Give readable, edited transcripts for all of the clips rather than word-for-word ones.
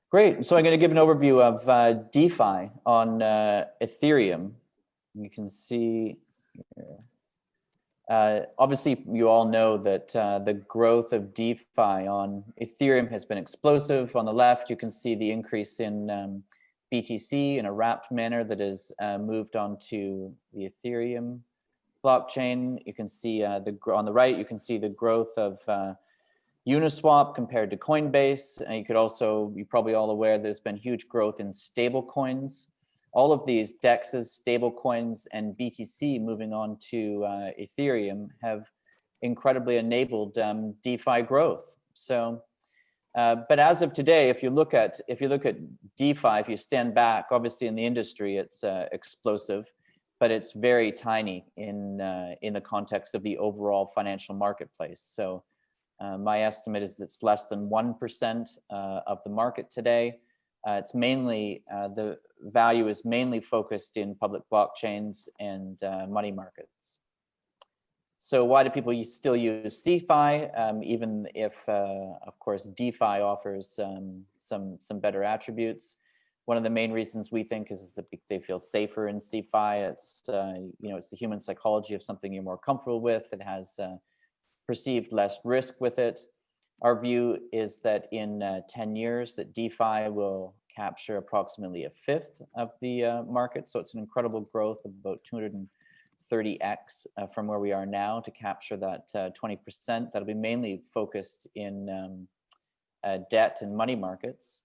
Great. So I'm going to give an overview of DeFi on Ethereum. You can see here. Obviously, you all know that the growth of DeFi on Ethereum has been explosive. On the left, you can see the increase in BTC in a wrapped manner that has moved onto the Ethereum blockchain. You can see on the right, you can see the growth of Uniswap compared to Coinbase. And you're probably all aware there's been huge growth in stable coins. All of these DEXs, stable coins, and BTC moving on to Ethereum have incredibly enabled DeFi growth. So, but as of today, if you look at DeFi, if you stand back, obviously in the industry, it's explosive, but it's very tiny in the context of the overall financial marketplace. So, my estimate is it's less than 1% of the market today. It's mainly the value is mainly focused in public blockchains and money markets. So why do people still use CeFi, even if, of course, DeFi offers some better attributes? One of the main reasons we think is that they feel safer in CeFi. It's it's the human psychology of something you're more comfortable with. It has perceived less risk with it. Our view is that in 10 years that DeFi will capture approximately a fifth of the market. So it's an incredible growth of about 230x from where we are now to capture that 20%. That'll be mainly focused in debt and money markets.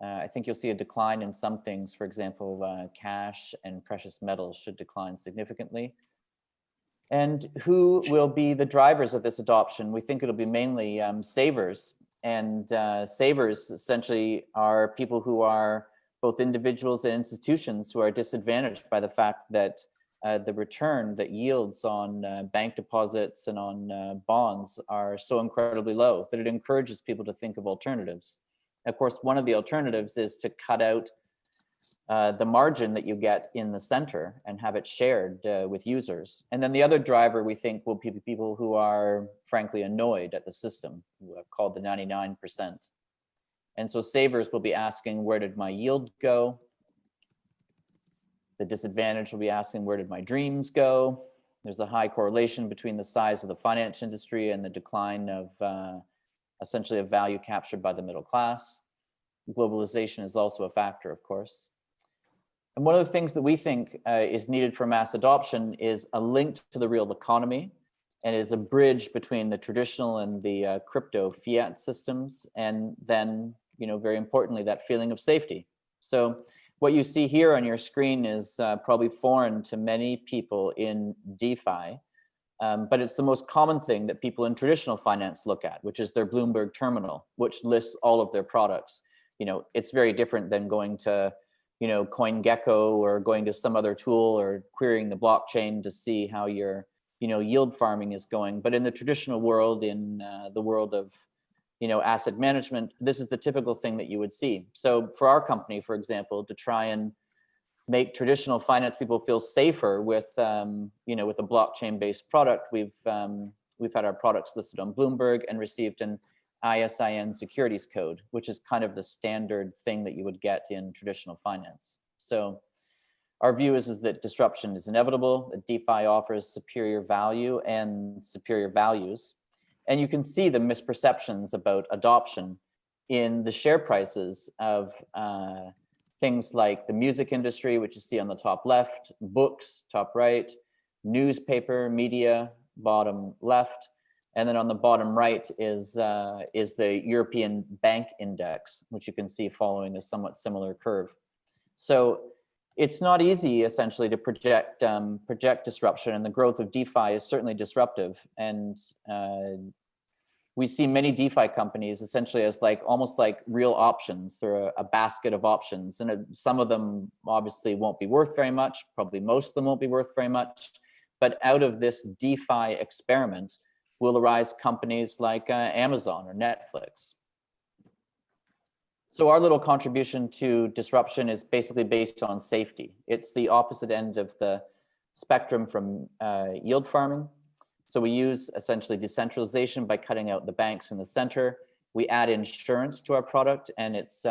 I think you'll see a decline in some things. For example, cash and precious metals should decline significantly. And who will be the drivers of this adoption? We think it'll be mainly savers. And savers essentially are people who are both individuals and institutions who are disadvantaged by the fact that the return that yields on bank deposits and on bonds are so incredibly low that it encourages people to think of alternatives. Of course, one of the alternatives is to cut out the margin that you get in the center and have it shared with users. And then the other driver we think will be people who are frankly annoyed at the system, who are called the 99%. And so savers will be asking, where did my yield go? The disadvantaged will be asking, where did my dreams go? There's a high correlation between the size of the finance industry and the decline of essentially a value captured by the middle class. Globalization is also a factor, of course. And one of the things that we think is needed for mass adoption is a link to the real economy, and is a bridge between the traditional and the crypto fiat systems, and then, very importantly, that feeling of safety. So what you see here on your screen is probably foreign to many people in DeFi, but it's the most common thing that people in traditional finance look at, which is their Bloomberg terminal, which lists all of their products. It's very different than going to CoinGecko or going to some other tool or querying the blockchain to see how your, yield farming is going. But in the traditional world, in the world of, asset management, this is the typical thing that you would see. So for our company, for example, to try and make traditional finance people feel safer with, with a blockchain-based product, we've had our products listed on Bloomberg and received an ISIN securities code, which is kind of the standard thing that you would get in traditional finance. So our view is that disruption is inevitable, that DeFi offers superior value and superior values. And you can see the misperceptions about adoption in the share prices of things like the music industry, which you see on the top left, books, top right, newspaper, media, bottom left. And then on the bottom right is the European Bank Index, which you can see following a somewhat similar curve. So it's not easy, essentially, to project disruption, and the growth of DeFi is certainly disruptive. And we see many DeFi companies essentially as almost like real options. They're a basket of options, and some of them obviously won't be worth very much. Probably most of them won't be worth very much. But out of this DeFi experiment will arise companies like Amazon or Netflix. So our little contribution to disruption is basically based on safety. It's the opposite end of the spectrum from yield farming. So we use essentially decentralization by cutting out the banks in the center we add insurance to our product, and it's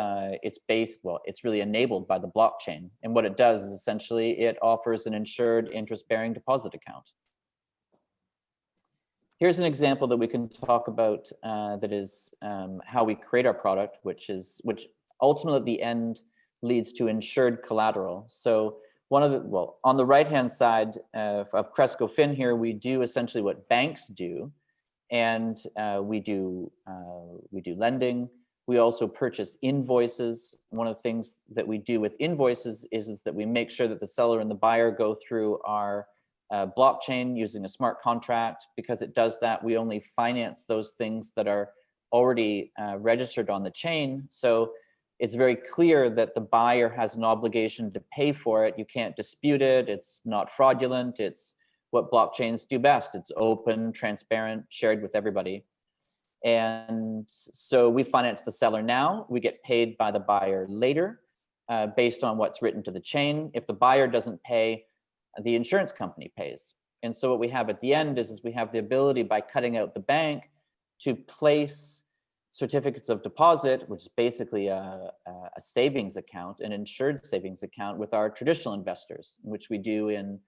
based, well, it's really enabled by the blockchain. And what it does is essentially it offers an insured interest-bearing deposit account. Here's an example that we can talk about that is how we create our product, which ultimately at the end leads to insured collateral. So on the right-hand side of CrescoFin here, we do essentially what banks do, and we do lending. We also purchase invoices. One of the things that we do with invoices is that we make sure that the seller and the buyer go through our blockchain using a smart contract. Because it does that, we only finance those things that are already registered on the chain. So it's very clear that the buyer has an obligation to pay for it. You can't dispute it. It's not fraudulent. It's what blockchains do best. It's open, transparent, shared with everybody. And so we finance the seller now. We get paid by the buyer later based on what's written to the chain. If the buyer doesn't pay, the insurance company pays. And so what we have at the end is we have the ability, by cutting out the bank, to place certificates of deposit, which is basically a savings account, an insured savings account, with our traditional investors, which we do in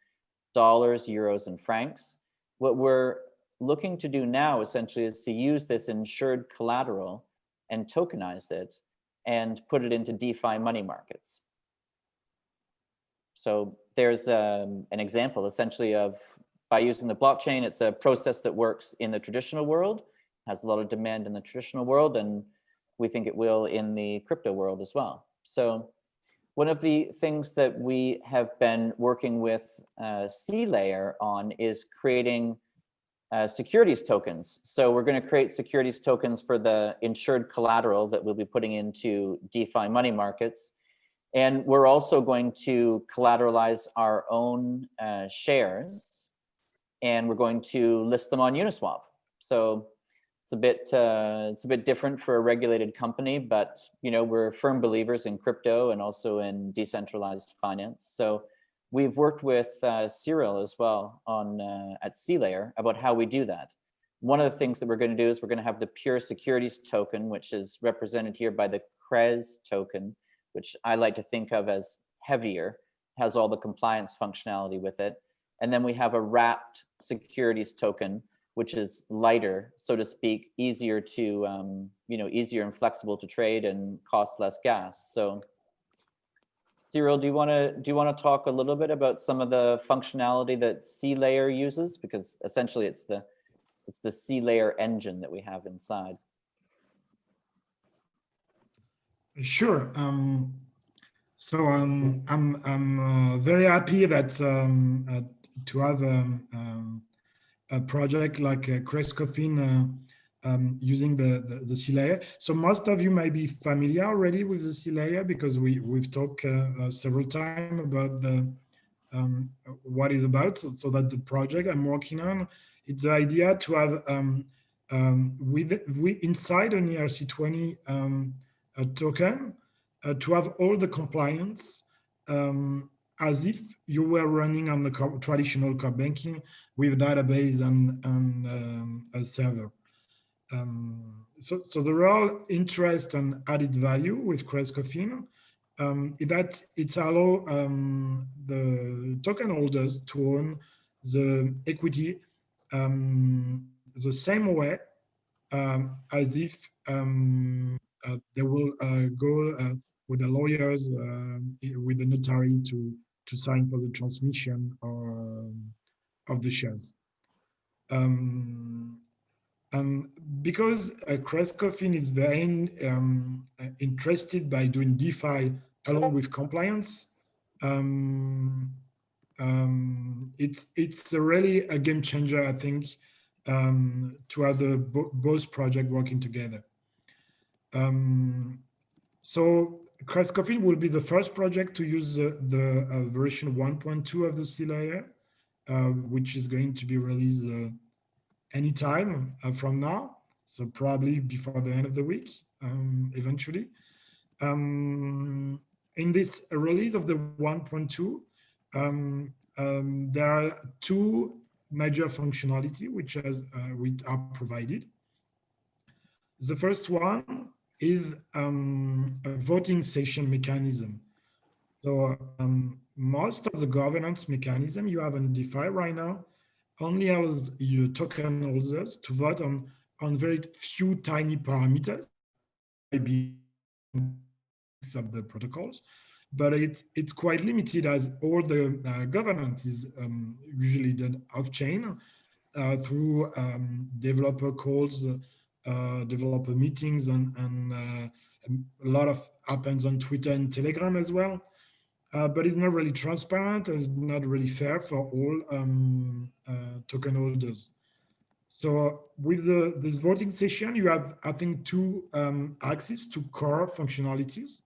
dollars, euros, and francs. What we're looking to do now essentially is to use this insured collateral and tokenize it and put it into DeFi money markets. So there's an example essentially of, by using the blockchain, it's a process that works in the traditional world, has a lot of demand in the traditional world, and we think it will in the crypto world as well. So one of the things that we have been working with C-Layer on is creating securities tokens. So we're going to create securities tokens for the insured collateral that we'll be putting into DeFi money markets. And we're also going to collateralize our own shares, and we're going to list them on Uniswap. So it's a bit different for a regulated company, but we're firm believers in crypto and also in decentralized finance. So we've worked with Cyril as well on at C-Layer about how we do that. One of the things that we're going to do is we're going to have the pure securities token, which is represented here by the CRES token, which I like to think of as heavier, has all the compliance functionality with it. And then we have a wrapped securities token, which is lighter, so to speak, easier to, easier and flexible to trade and cost less gas. So Cyril, do you want to talk a little bit about some of the functionality that C-Layer uses? Because essentially it's the C-Layer engine that we have inside. Sure. I'm very happy that to have a project like CrescoFin using the C-Layer. So most of you may be familiar already with the C-Layer, because we've talked several times about what it's about. So that the project I'm working on, it's the idea to have inside an ERC20 token to have all the compliance as if you were running on the traditional core banking with database and a server. So the real interest and added value with CrescoFin is that it allows the token holders to own the equity the same way as if they will go with the lawyers, with the notary to sign for the transmission of the shares. And because CrescoFin is very interested by doing DeFi along with compliance, it's really a game changer, I think, to have both projects working together. So CrescoFin will be the first project to use the version 1.2 of the C-Layer, which is going to be released anytime from now, so probably before the end of the week, eventually. In this release of the 1.2, there are two major functionality which are provided. The first one is a voting session mechanism. So most of the governance mechanism you have on DeFi right now only allows your token holders to vote on very few tiny parameters, maybe of the protocols, but it's quite limited as all the governance is usually done off-chain through developer calls, developer meetings, and a lot of happens on Twitter and Telegram as well. But it's not really transparent. It's not really fair for all token holders. So with this voting session, you have, I think, two access to core functionalities,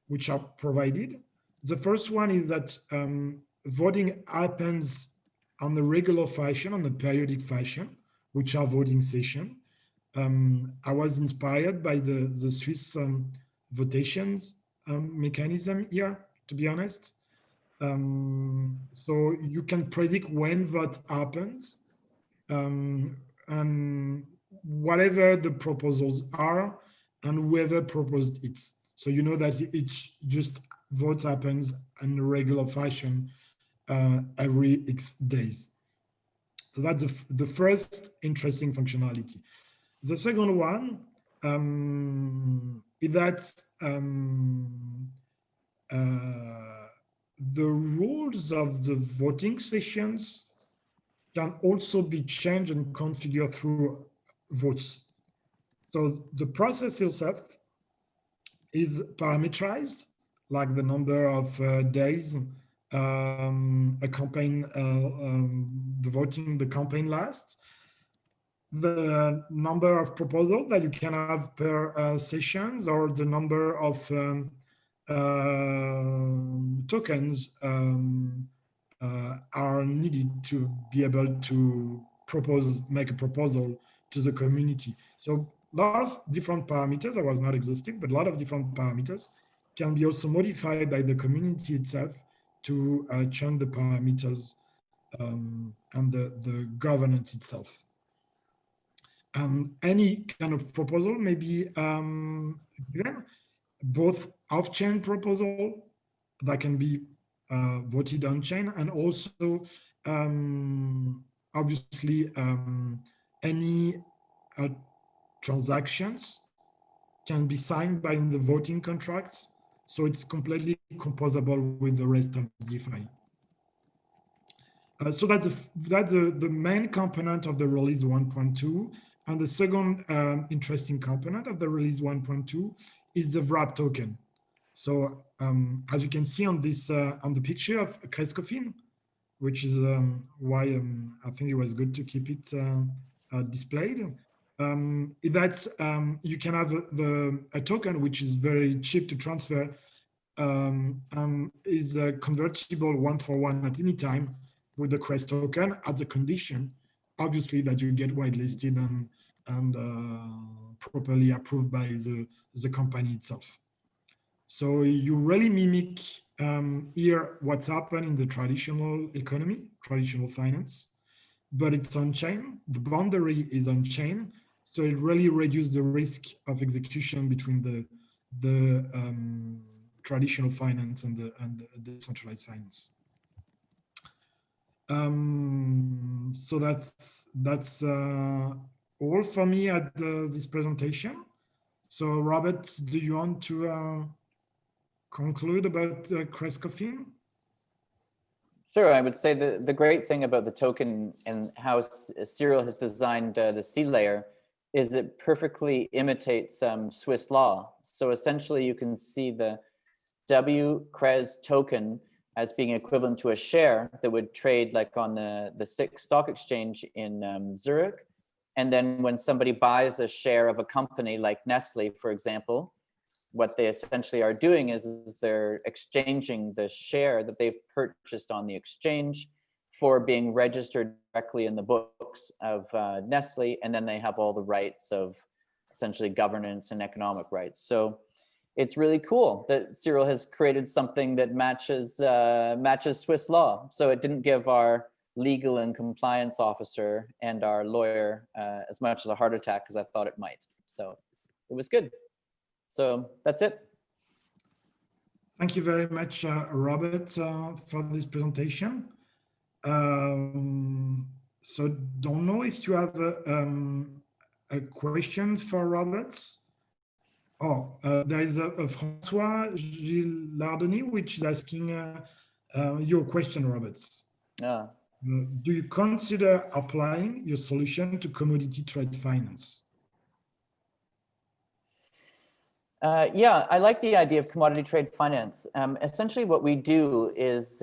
which are provided. The first one is that voting happens on the regular fashion, on the periodic fashion, which are voting session. I was inspired by the Swiss votations mechanism here, to be honest. So you can predict when vote happens, and whatever the proposals are, and whoever proposed it. So you know that it's just vote happens in a regular fashion every X days. So that's the first interesting functionality. The second one is that the rules of the voting sessions can also be changed and configured through votes. So the process itself is parameterized, like the number of days a campaign, the campaign lasts, the number of proposals that you can have per sessions, or the number of tokens are needed to be able to make a proposal to the community. So a lot of different parameters, I was not exhaustive, but a lot of different parameters can be also modified by the community itself to change the parameters and the governance itself. Any kind of proposal may be given, both off-chain proposal that can be voted on-chain, and also obviously any transactions can be signed by the voting contracts, so it's completely composable with the rest of DeFi. So that's the main component of the release 1.2. And the second interesting component of the release 1.2 is the wrap token. So as you can see on this on the picture of CrescoFin, which is why I think it was good to keep it displayed. That's you can have a token which is very cheap to transfer, is convertible 1-for-1 at any time with the Crest token, at the condition, obviously, that you get whitelisted and properly approved by the company itself. So you really mimic here what's happened in the traditional economy, traditional finance, but it's on-chain. The boundary is on-chain, so it really reduces the risk of execution between the traditional finance and the decentralized finance. So that's all for me at this presentation. So Robert, do you want to conclude about CrescoFin? Sure, I would say the great thing about the token and how Cyril has designed the C layer is it perfectly imitates Swiss law. So essentially you can see the WCRES token as being equivalent to a share that would trade like on the SIX stock exchange in Zurich. And then when somebody buys a share of a company like Nestle, for example, what they essentially are doing is they're exchanging the share that they've purchased on the exchange for being registered directly in the books of Nestle, and then they have all the rights of essentially governance and economic rights. So it's really cool that Cyril has created something that matches Swiss law. So it didn't give our legal and compliance officer and our lawyer as much as a heart attack as I thought it might. So it was good. So that's it. Thank you very much, Robert, for this presentation. So don't know if you have a question for Robert. Oh, there is a François Gilardoni, which is asking your question, Roberts. Yeah. Do you consider applying your solution to commodity trade finance? Yeah, I like the idea of commodity trade finance. Essentially what we do is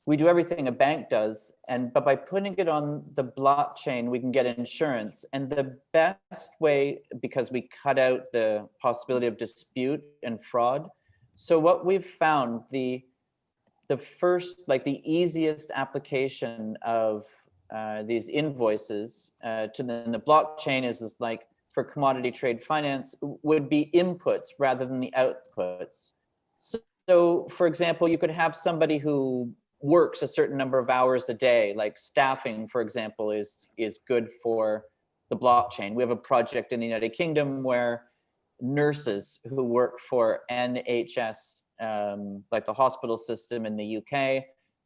we do everything a bank does, but by putting it on the blockchain, we can get insurance. And the best way, because we cut out the possibility of dispute and fraud. So what we've found, the first, like the easiest application of these invoices to the blockchain is like, for commodity trade finance would be inputs rather than the outputs. So for example, you could have somebody who works a certain number of hours a day, like staffing, for example, is good for the blockchain. We have a project in the United Kingdom where nurses who work for NHS, like the hospital system in the UK,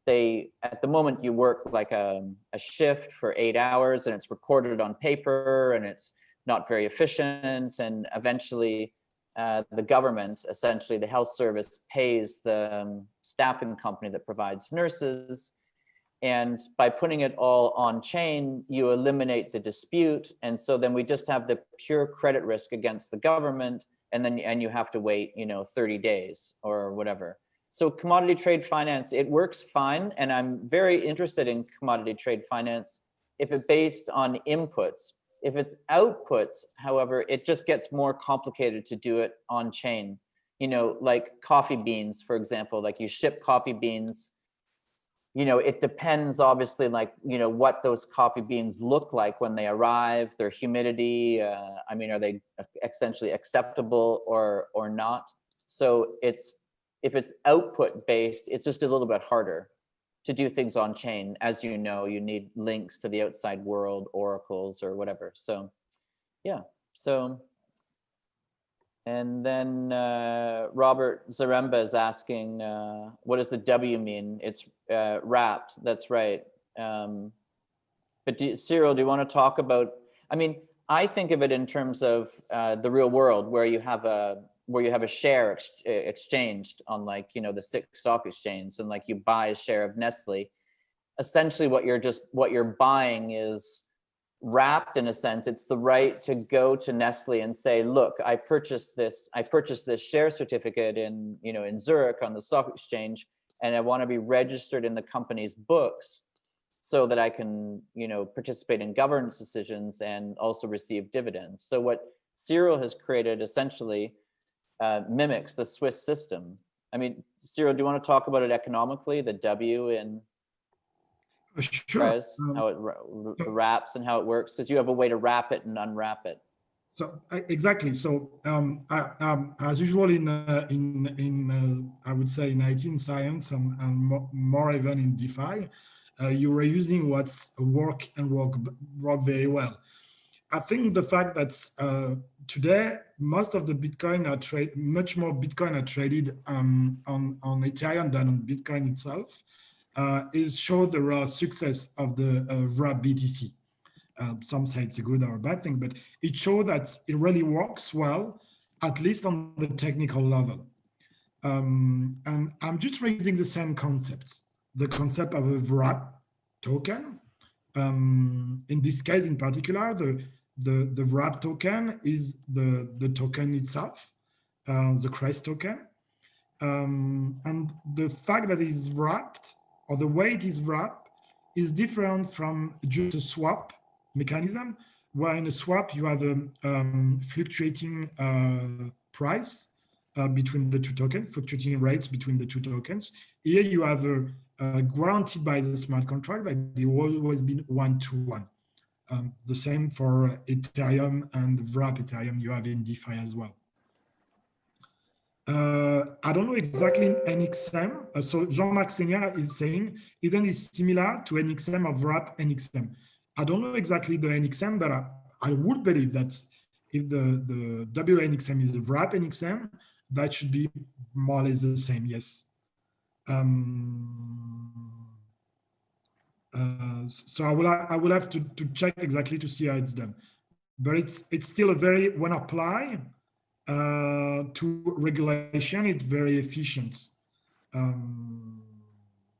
at the moment you work like a shift for 8 hours and it's recorded on paper and it's not very efficient, and eventually the government, essentially the health service, pays the staffing company that provides nurses. And by putting it all on chain, you eliminate the dispute. And so then we just have the pure credit risk against the government, and you have to wait, 30 days or whatever. So commodity trade finance, it works fine. And I'm very interested in commodity trade finance if it's based on inputs. If it's outputs, however, it just gets more complicated to do it on chain. Like coffee beans, for example, like you ship coffee beans, it depends obviously like, what those coffee beans look like when they arrive, their humidity, I mean, are they essentially acceptable or not? So if it's output based, it's just a little bit harder to do things on chain. As you know, you need links to the outside world, oracles or whatever. So yeah, and then Robert Zaremba is asking, what does the W mean? It's wrapped, that's right. But Cyril, do you want to talk about, I mean, I think of it in terms of the real world where you have a share exchanged on like, the SIX stock exchange, and like you buy a share of Nestle. Essentially what you're buying is wrapped in a sense. It's the right to go to Nestle and say, look, I purchased this share certificate in Zurich on the stock exchange, and I want to be registered in the company's books so that I can, participate in governance decisions and also receive dividends. So what Cyril has created essentially mimics the Swiss system. I mean, Cyril, do you want to talk about it economically, the W in Sure. how it wraps and how it works? Because you have a way to wrap it and unwrap it. So exactly. So as usual in I would say in IT science and more even in DeFi, you were using what's work very well. I think the fact that today most of the Bitcoin are much more Bitcoin are traded on Ethereum than on Bitcoin itself is show the success of the wrap BTC. Some say it's a good or a bad thing, but it shows that it really works well, at least on the technical level. And I'm just raising the same concepts, the concept of a wrap token. In this case, in particular, the wrap token is the token itself, the Crest token. And the fact that it is wrapped, or the way it is wrapped, is different from just a swap mechanism, where in a swap you have a fluctuating price between the two tokens, fluctuating rates between the two tokens. Here you have a guaranteed by the smart contract that they will always be 1-to-1. The same for Ethereum and wrap Ethereum you have in DeFi as well. I don't know exactly in NXM. So Jean-Marc Senior is saying Eden is similar to NXM of wrap NXM. I don't know exactly the NXM, but I would believe that if the WNXM is a wrap NXM, that should be more or less the same, yes. So I will have to check exactly to see how it's done. But it's still a very, when applied to regulation, it's very efficient.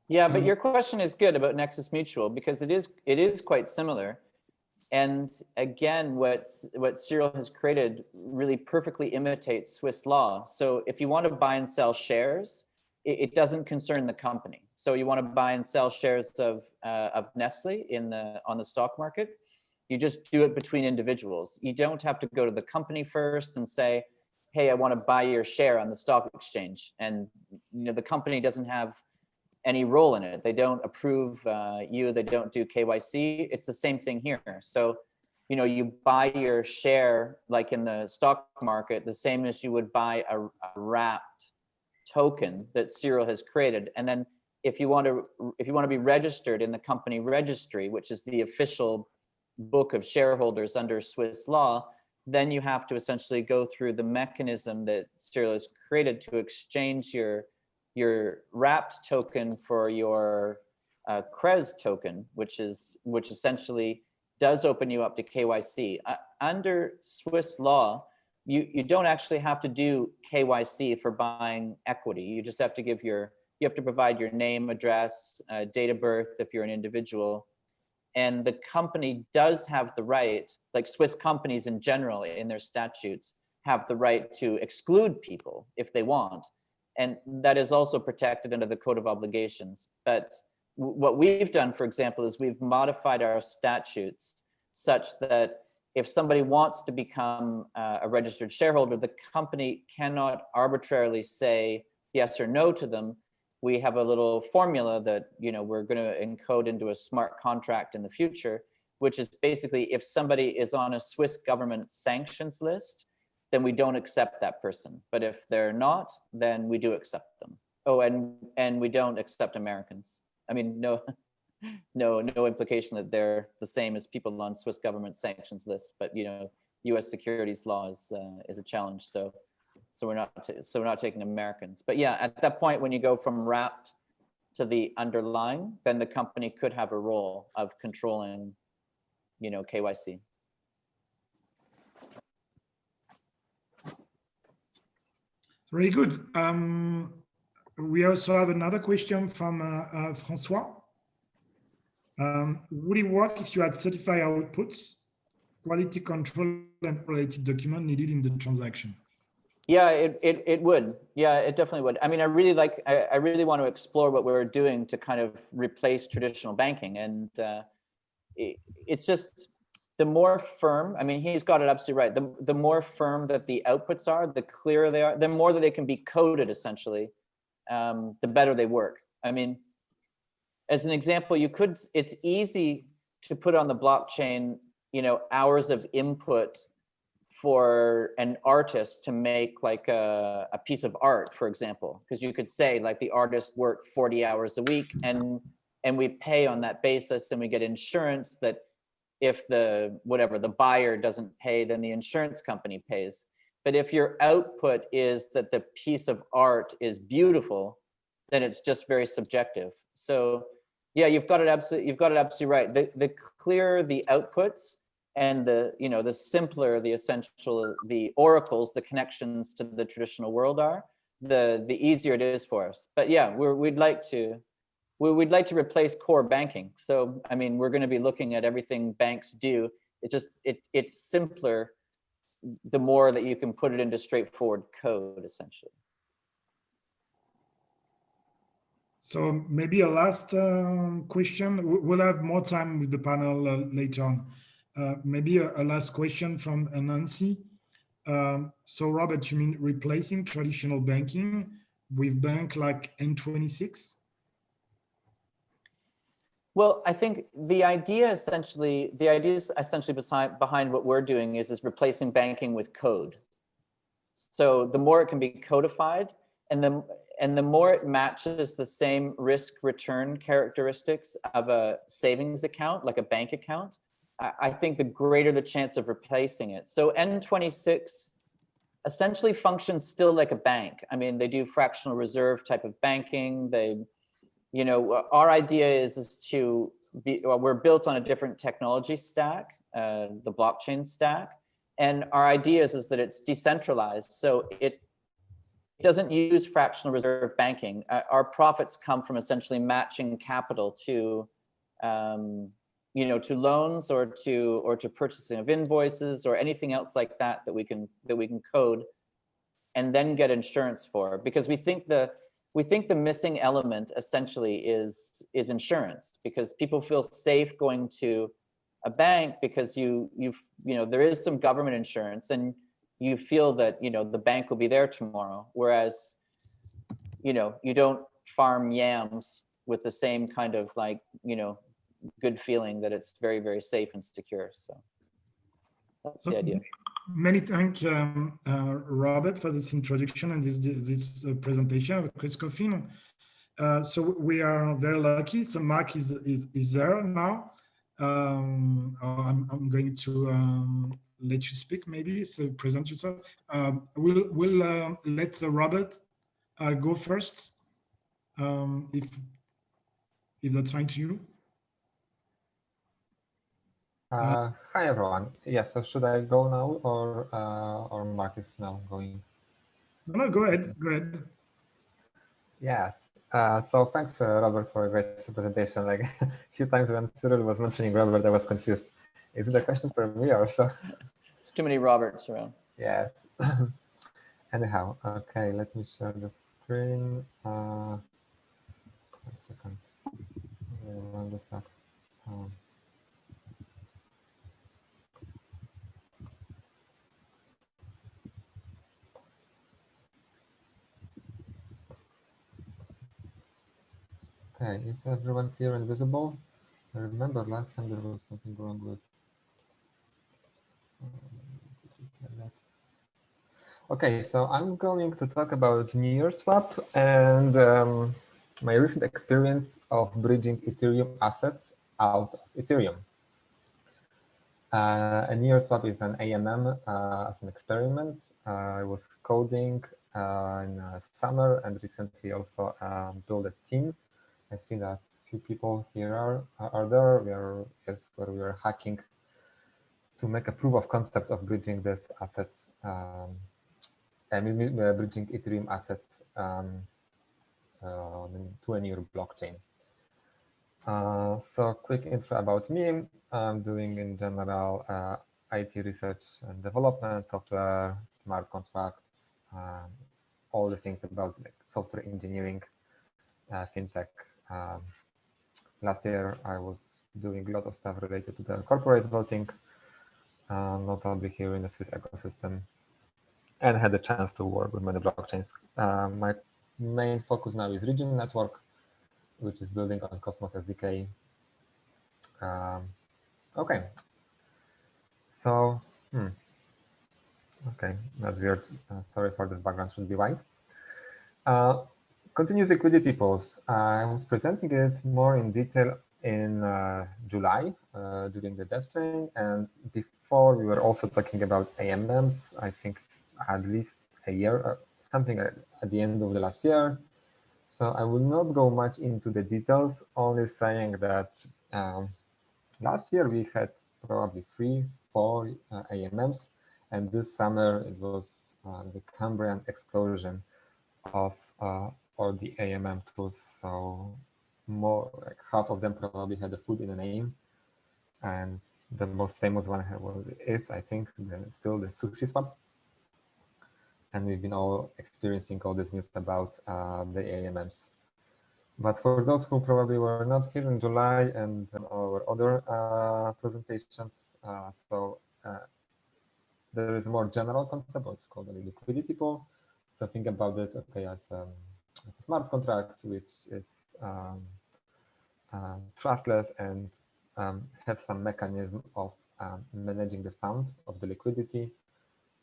Yeah, but your question is good about Nexus Mutual, because it is quite similar. And again, what Cyril has created really perfectly imitates Swiss law. So if you want to buy and sell shares, it doesn't concern the company. So you want to buy and sell shares of Nestle on the stock market, you just do it between individuals. You don't have to go to the company first and say, hey, I want to buy your share on the stock exchange. And the company doesn't have any role in it. They don't approve you, they don't do KYC. It's the same thing here. So, you buy your share like in the stock market, the same as you would buy a wrapped token that Cyril has created. And then if you want to be registered in the company registry, which is the official book of shareholders under Swiss law, then you have to essentially go through the mechanism that Cyril has created to exchange your wrapped token for your Cres token, which essentially does open you up to KYC. Under Swiss law, you don't actually have to do KYC for buying equity. You just have to you have to provide your name, address, date of birth if you're an individual. And the company does have the right, like Swiss companies in general in their statutes, have the right to exclude people if they want. And that is also protected under the Code of Obligations. But what we've done, for example, is we've modified our statutes such that if somebody wants to become a registered shareholder, the company cannot arbitrarily say yes or no to them. We have a little formula that we're going to encode into a smart contract in the future, which is basically if somebody is on a Swiss government sanctions list, then we don't accept that person. But if they're not, then we do accept them. Oh, and we don't accept Americans. I mean, no implication that they're the same as people on Swiss government sanctions lists. But U.S. securities law is a challenge. So we're not taking Americans. But yeah, at that point, when you go from wrapped to the underlying, then the company could have a role of controlling, KYC. Very good. We also have another question from Francois. Would it work if you had certified outputs, quality control, and related document needed in the transaction? Yeah, it would. Yeah, it definitely would. I mean, I really want to explore what we're doing to kind of replace traditional banking, and it's just the more firm. I mean, he's got it absolutely right. The more firm that the outputs are, the clearer they are, the more that they can be coded. Essentially, the better they work. I mean, as an example, it's easy to put on the blockchain, hours of input for an artist to make like a piece of art, for example, because you could say like the artist worked 40 hours a week and we pay on that basis, and we get insurance that if the buyer doesn't pay, then the insurance company pays. But if your output is that the piece of art is beautiful, then it's just very subjective. So yeah, you've got it absolutely right. The clearer the outputs, and the simpler the oracles, the connections to the traditional world are, the easier it is for us. But yeah, we'd like to replace core banking. So I mean, we're going to be looking at everything banks do. It's simpler the more that you can put it into straightforward code, essentially. So maybe a last question. We'll have more time with the panel later on. Maybe a last question from Nancy. So Robert, you mean replacing traditional banking with bank like N26? Well, I think the idea is essentially behind what we're doing is replacing banking with code. So the more it can be codified, and the more it matches the same risk return characteristics of a savings account, like a bank account, I think the greater the chance of replacing it. So N26 essentially functions still like a bank. I mean, they do fractional reserve type of banking. They, you know, our idea is to be, well, we're built on a different technology stack, the blockchain stack. And our idea is that it's decentralized. So it doesn't use fractional reserve banking. Our profits come from essentially matching capital to, you know, to loans or to purchasing of invoices or anything else like that that we can code and then get insurance for. Because we think the missing element essentially is insurance, because people feel safe going to a bank because you know, there is some government insurance and you feel that, you know, the bank will be there tomorrow. Whereas, you know, you don't farm yams with the same kind of, like, you know, good feeling that it's very, very safe and secure. So that's the idea. Many thanks, Robert, for this introduction and this presentation of CrescoFin. So we are very lucky. So Mark is there now. I'm going to let you speak, maybe. So present yourself. We'll let Robert go first, if that's fine to you. Hi everyone. Yes, so should I go now or Mark is now going? No, go ahead. Go ahead. Yes. So thanks, Robert, for a great presentation. Like a few times when Cyril was mentioning Robert, I was confused. Is it a question for me or so? It's too many Roberts around. Yes. Anyhow, okay, let me share the screen. 1 second. Run the stuff. Okay, is everyone clear and visible? I remember last time there was something wrong with. Okay, so I'm going to talk about New Year swap and my recent experience of bridging Ethereum assets out of Ethereum. A New Year swap is an AMM as an experiment. I was coding in summer and recently also built a team. I see that few people here are there. Where we are hacking to make a proof of concept of bridging these assets. Bridging Ethereum assets to a new blockchain. So quick intro about me. I'm doing in general IT research and development, software, smart contracts, all the things about like software engineering, fintech. Last year I was doing a lot of stuff related to the corporate voting, notably here in the Swiss ecosystem, and had the chance to work with many blockchains. My main focus now is Regen network, which is building on Cosmos SDK. Okay, so, okay, that's weird. Sorry for this background, should be white. Continuous liquidity pools. I was presenting it more in detail in July during the DevChain, and before we were also talking about AMMs, I think at least a year, something at the end of the last year. So I will not go much into the details, only saying that last year we had probably 3-4 AMMs, and this summer it was the Cambrian explosion of all the AMM tools. So more like half of them probably had a food in the name, and the most famous one is, I think, still the sushi swap. And we've been all experiencing all this news about the AMMs. But for those who probably were not here in July and our other presentations, there is a more general concept, it's called a liquidity pool. So think about it, okay, as a smart contract, which is trustless and have some mechanism of managing the fund of the liquidity.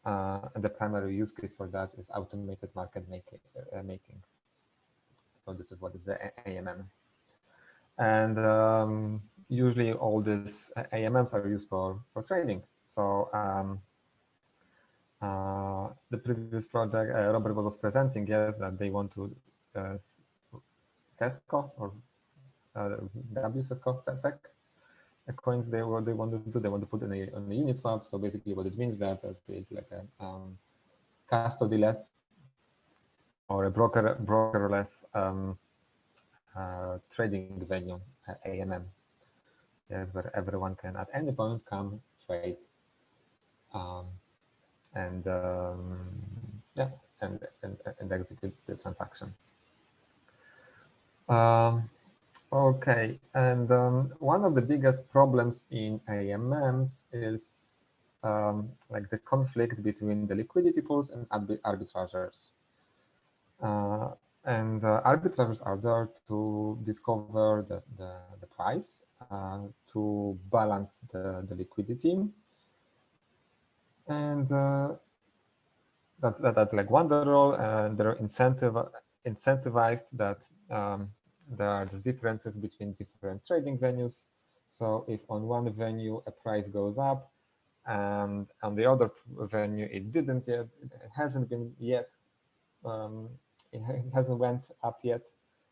And the primary use case for that is automated market making. So this is what is the AMM. And usually all these AMMs are used for trading. So the previous project Robert was presenting, yes, that they want to CESCO or WCESCO, SEC coins. What they want to do, they want to put on a Uniswap. So basically, what it means that it's like a custody-less or a brokerless trading venue, AMM. Yes, where everyone can at any point come trade and yeah, and execute the transaction. Okay, and one of the biggest problems in AMMs is like the conflict between the liquidity pools and arbitrageurs. And arbitrageurs are there to discover the price, to balance the liquidity. And that's like one role, and they're incentivized that there are just differences between different trading venues. So if on one venue a price goes up, and on the other venue it didn't yet, it hasn't been yet, it hasn't went up yet,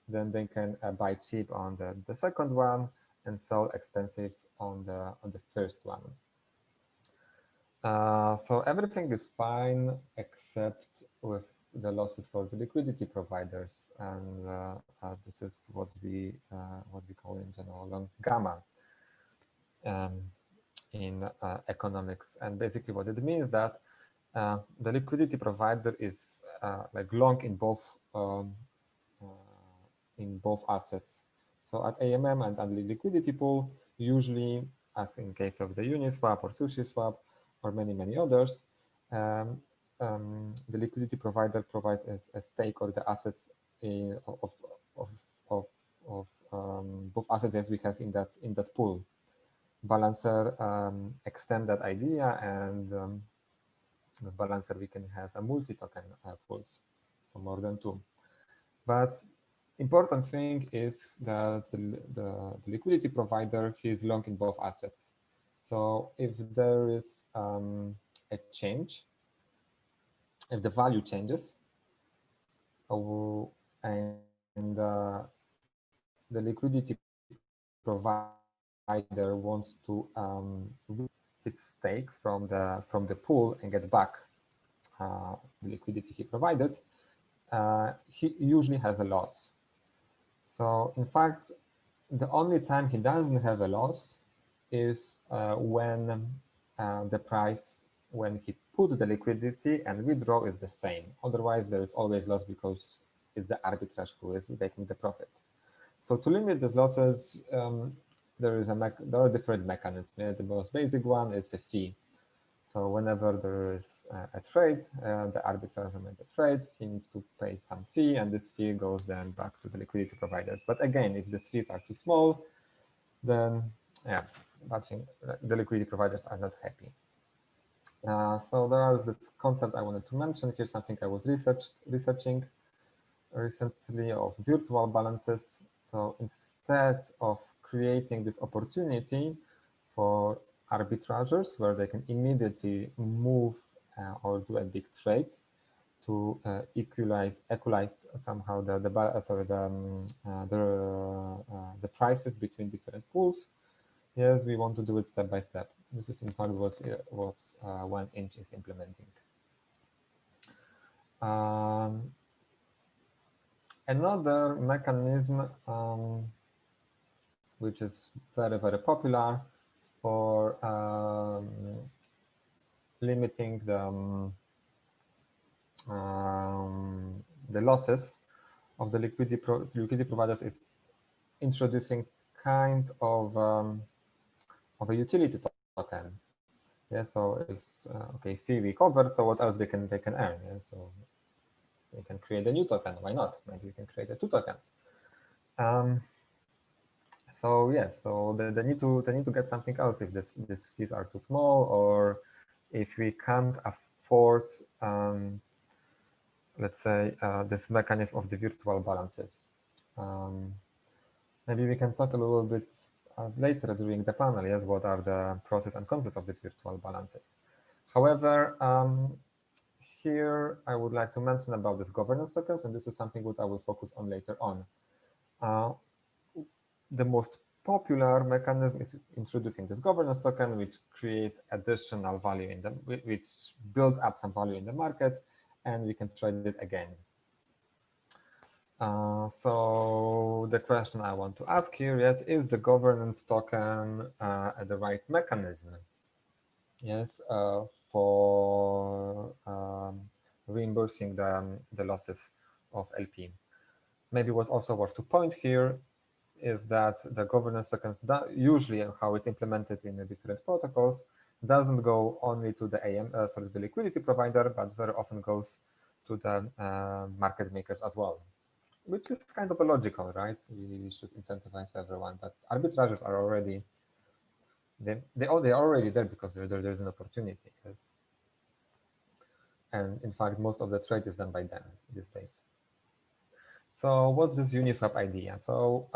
then they can buy cheap on the second one and sell expensive on the first one. So everything is fine except with the losses for the liquidity providers, and this is what we call in general gamma in economics. And basically, what it means that the liquidity provider is like long in both assets. So at AMM and at the liquidity pool, usually, as in case of the Uniswap or SushiSwap, or many others, the liquidity provider provides a stake or the assets of both assets as we have in that pool. Balancer extend that idea, and with Balancer we can have a multi-token pools, so more than two. But important thing is that the liquidity provider, he is long in both assets. So if there is a change, if the value changes, and the liquidity provider wants to his stake from the pool and get back the liquidity he provided, he usually has a loss. So in fact, the only time he doesn't have a loss is when the price, when he put the liquidity and withdraw is the same. Otherwise, there is always loss because it's the arbitrage who is making the profit. So to limit these losses, there are different mechanisms. The most basic one is a fee. So whenever there is a trade, the arbitrager made a trade, he needs to pay some fee, and this fee goes then back to the liquidity providers. But again, if these fees are too small, then yeah, the liquidity providers are not happy. So there is this concept I wanted to mention here, something I was researching recently, of virtual balances. So instead of creating this opportunity for arbitrageurs where they can immediately move or do a big trades to equalize somehow the prices between different pools. Yes, we want to do it step by step. This is in part what 1inch is implementing. Another mechanism which is very popular for limiting the losses of the liquidity providers is introducing kind of a utility token. Yeah, so if okay, fee we covered, so what else they can earn? Yeah? So they can create a new token. Why not? Maybe we can create two tokens. So yes, so they need to get something else if these fees are too small, or if we can't afford, let's say, this mechanism of the virtual balances. Maybe we can talk a little bit later during the panel, yes, what are the pros and cons of these virtual balances. However, here I would like to mention about this governance tokens, and this is something that I will focus on later on. The most popular mechanism is introducing this governance token, which creates additional value in them, which builds up some value in the market, and we can trade it again. So the question I want to ask here is the governance token the right mechanism? Yes, for reimbursing the losses of LP. Maybe what's also worth to point here is that the governance tokens, usually how it's implemented in the different protocols, doesn't go only to the the liquidity provider, but very often goes to the market makers as well, which is kind of illogical, right? We should incentivize everyone, but arbitrageurs are already they're already there because there's an opportunity. Yes. And in fact, most of the trade is done by them these days. So what's this Uniswap idea? So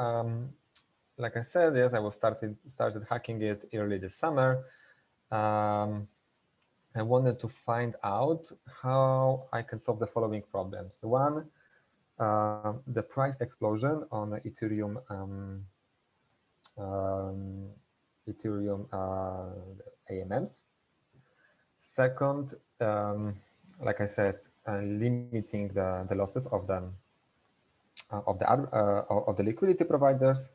like I said, yes, I was started hacking it early this summer. I wanted to find out how I can solve the following problems. One, the price explosion on Ethereum AMMs. Second, like I said, limiting the losses of the liquidity providers.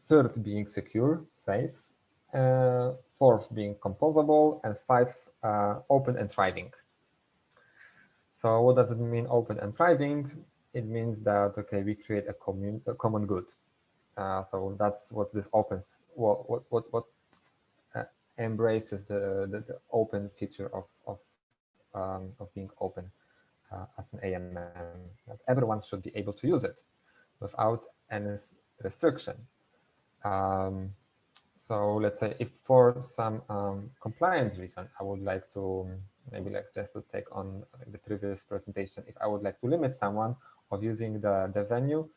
Third, being secure, safe. Fourth, being composable, and five, open and thriving. So what does it mean, open and thriving? It means that, okay, we create a common good. So that's what this opens. What embraces the open feature of being open as an AMM. That everyone should be able to use it without any restriction. So let's say if for some compliance reason, I would like to maybe just to take on the previous presentation, if I would like to limit someone of using the venue,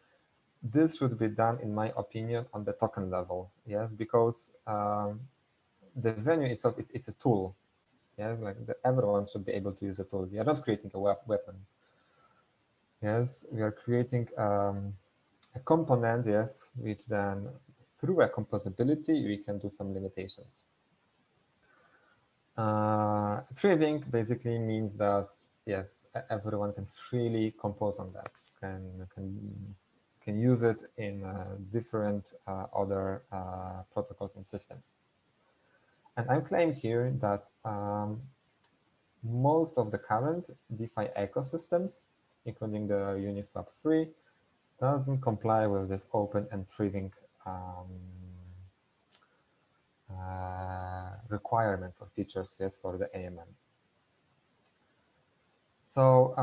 this should be done, in my opinion, on the token level. Yes, because the venue itself, it's a tool. Yes, like everyone should be able to use a tool. We are not creating a weapon. Yes, we are creating a component, yes, which then through a composability, we can do some limitations. Thriving basically means that, yes, everyone can freely compose on that, can use it in different other protocols and systems. And I'm claiming here that most of the current DeFi ecosystems, including the Uniswap 3, doesn't comply with this open and thriving requirements or features, yes, for the AMM. So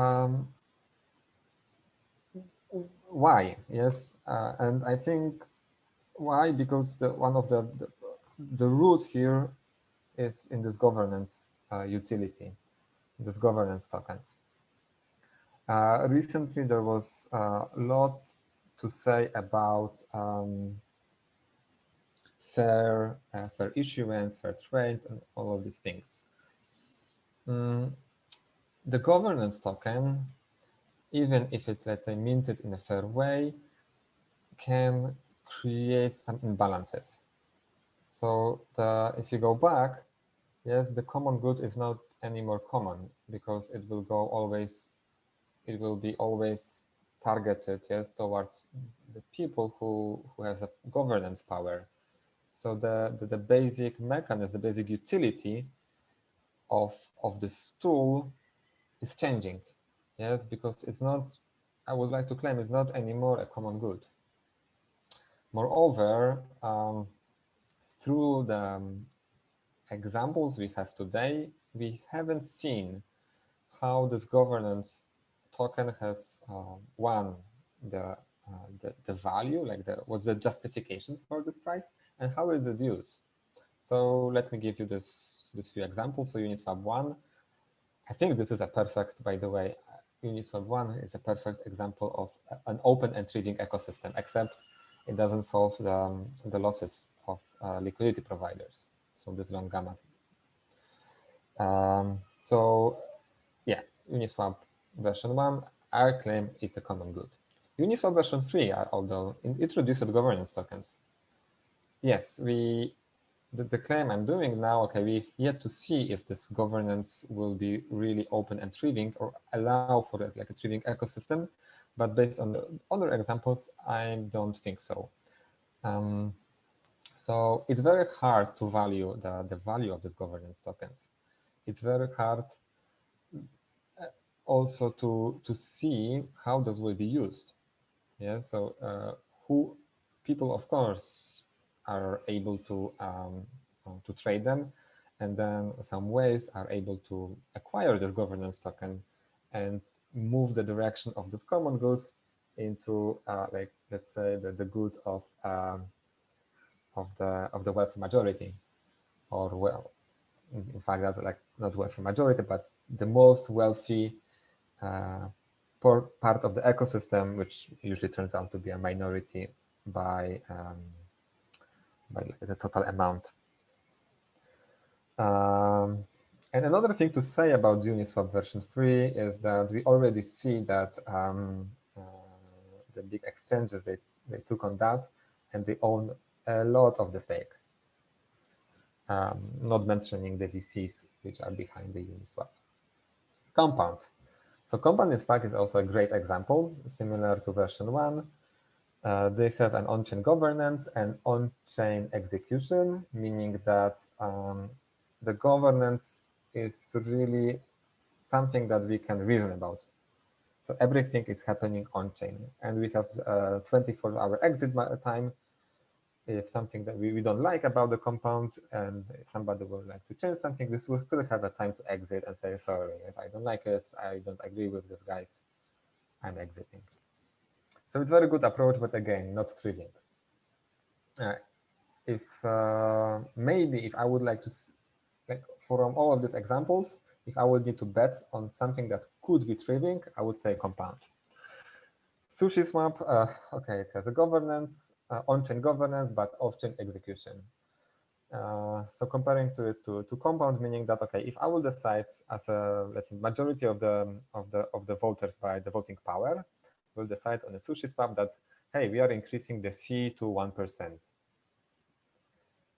why? Yes, and I think why, because one of the root here is in this governance utility, this governance tokens. Recently, there was a lot to say about fair issuance, fair trades, and all of these things. The governance token, even if it's, let's say, minted in a fair way, can create some imbalances. So if you go back, yes, the common good is not any more common because it will be always targeted, yes, towards the people who have a governance power. So the basic mechanism, the basic utility of this tool is changing, yes, because it's not, I would like to claim, it's not anymore a common good. Moreover, through the examples we have today, we haven't seen how this governance token has one, the value, like what's the justification for this price, and how is it used. So let me give you this few examples. So Uniswap 1, I think this is a perfect, by the way, Uniswap 1 is a perfect example of an open and trading ecosystem, except it doesn't solve the losses of liquidity providers. So this long gamma. So yeah, Uniswap version 1, I claim it's a common good. Uniswap version 3, although it introduced governance tokens. Yes, the claim I'm doing now, okay, we've yet to see if this governance will be really open and thriving or allow for like a thriving ecosystem. But based on the other examples, I don't think so. So it's very hard to value the value of these governance tokens. It's very hard also to see how those will be used. Yeah, so who people, of course, are able to trade them, and then some ways are able to acquire this governance token and move the direction of this common goods into like, let's say, the good of the wealthy majority, or well, in fact, that's like not wealthy majority, but the most wealthy part of the ecosystem, which usually turns out to be a minority by the total amount. And another thing to say about Uniswap version 3 is that we already see that the big exchanges, they took on that, and they own a lot of the stake. Not mentioning the VCs which are behind the Uniswap. Compound. So Compound, in fact, is also a great example, similar to version 1. They have an on-chain governance and on-chain execution, meaning that the governance is really something that we can reason about. So everything is happening on-chain, and we have 24-hour exit time. If something that we don't like about the compound, and if somebody would like to change something, this will still have a time to exit and say, sorry, if I don't like it, I don't agree with this, guys, I'm exiting. So it's a very good approach, but again, not thrilling. If maybe if I would like to, like from all of these examples, if I would need to bet on something that could be thrilling, I would say Compound. SushiSwap, okay, it has a governance, on-chain governance, but off-chain execution. So comparing to it to Compound, meaning that, okay, if I will decide as a, let's say, majority of the voters by the voting power will decide on a SushiSwap that, hey, we are increasing the fee to 1%,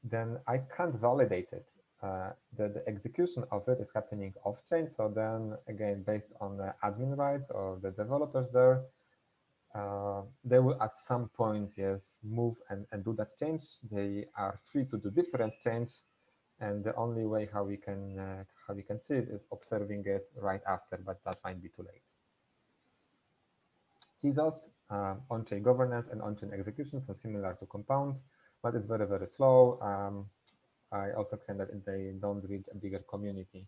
then I can't validate it. The execution of it is happening off-chain. So then again, based on the admin rights or the developers there, they will at some point, yes, move and do that change. They are free to do different change, and the only way how we can see it is observing it right after, but that might be too late. Tezos, on-chain governance and on-chain execution, so similar to Compound, but it's very, very slow. I also claim that they don't reach a bigger community.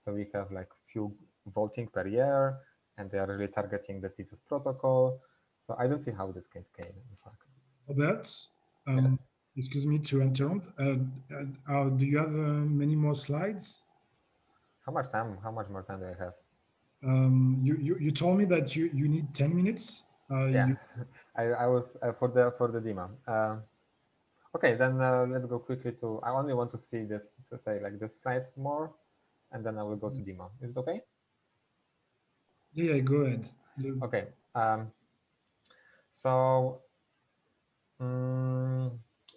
So we have like few voting per year, and they are really targeting the Tezos protocol. So I don't see how this can scale, in fact. Robert, Yes. excuse me to interrupt. Do you have many more slides? How much more time do I have? You told me that you need 10 minutes. Yeah, I was for the demo. Okay, then let's go quickly to. I only want to see this, say like this slide more, and then I will go to demo. Is it okay? Yeah, go ahead. Okay. So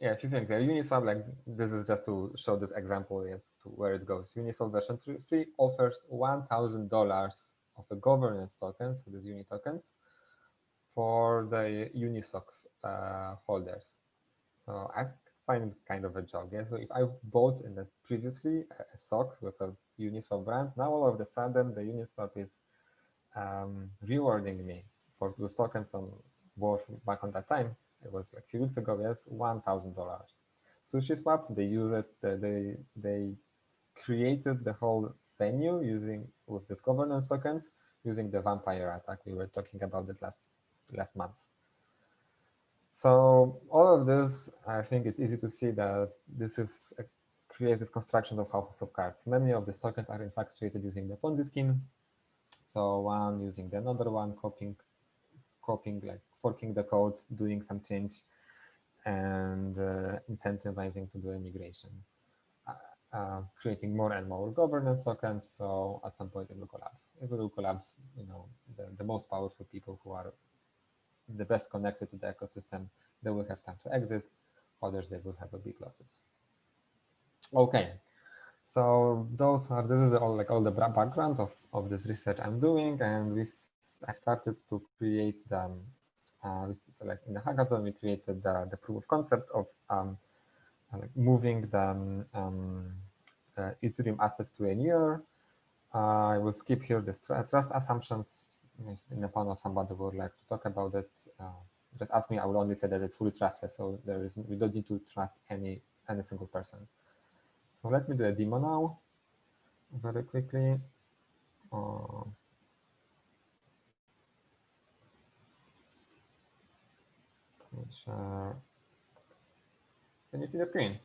yeah, a few things there. Uniswap, like this is just to show this example, yes, to where it goes. Uniswap version 3 offers $1,000 of a governance token, so these uni tokens, for the Unisocks holders. So I find it kind of a joke. Yeah? So if I bought in the previously a socks with a Uniswap brand, now all of a sudden the Uniswap is rewarding me for those tokens on worth back on that time. It was like a few weeks ago, yes, $1,000. SushiSwap, they use it, they created the whole venue with this governance tokens using the vampire attack. We were talking about it last month. So all of this, I think it's easy to see that this is creates this construction of house of cards. Many of these tokens are in fact created using the Ponzi scheme. So one using the another one, copying, like forking the code, doing some change. and incentivizing to do immigration, creating more and more governance tokens. So at some point it will collapse. If it will collapse, you know, the most powerful people who are the best connected to the ecosystem, they will have time to exit. Others, they will have a big losses. Okay, so this is all the background of this research I'm doing, and I started to create them. Like in the hackathon, we created the proof of concept of like moving the Ethereum assets to a year. I will skip here the trust assumptions. In the panel, somebody would like to talk about it. Just ask me. I will only say that it's fully trustless, so we don't need to trust any single person. So let me do a demo now, very quickly. Screen share. Can you see the screen?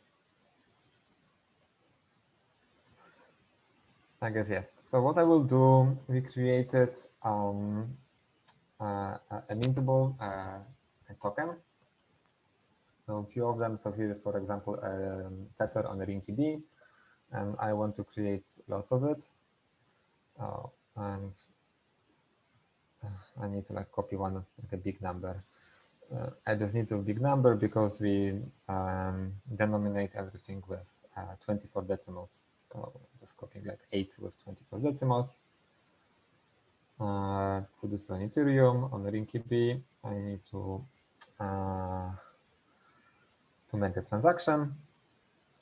I guess yes. So what I will do, we created a mintable token. So a few of them. So here is, for example, Tether on the Ring-TB, and I want to create lots of it. And I need to like copy one, like a big number. I just need a big number because we denominate everything with 24 decimals. So just copying like 8 with 24 decimals. So this is on Ethereum, on the Ring-TB. I need to make a transaction.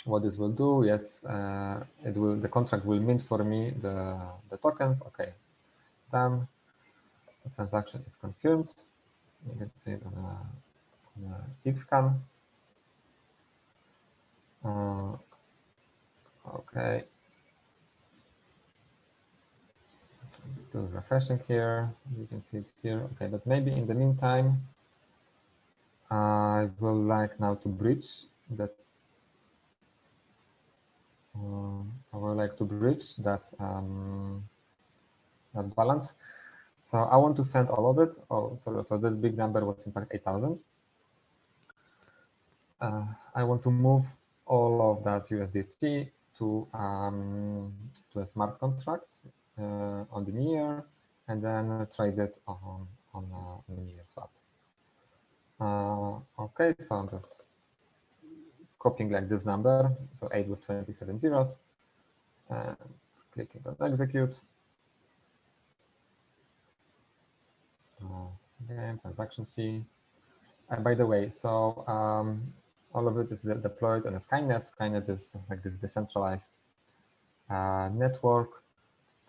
What this will do, yes, the contract will mint for me the tokens. Okay, done. The transaction is confirmed. You can see it on a scan. Okay. Still refreshing here. You can see it here. Okay, but maybe in the meantime, I will like now to bridge that. I would like to bridge that that balance. So I want to send all of it. Oh, so this big number was in fact 8,000. I want to move all of that USDT to a smart contract on the near, and then trade it on the near swap. Okay, so I'm just copying like this number, so 8 with 27 zeros, and clicking on execute. Again, transaction fee. And by the way, so all of it is deployed on a Skynet. Skynet is like this decentralized network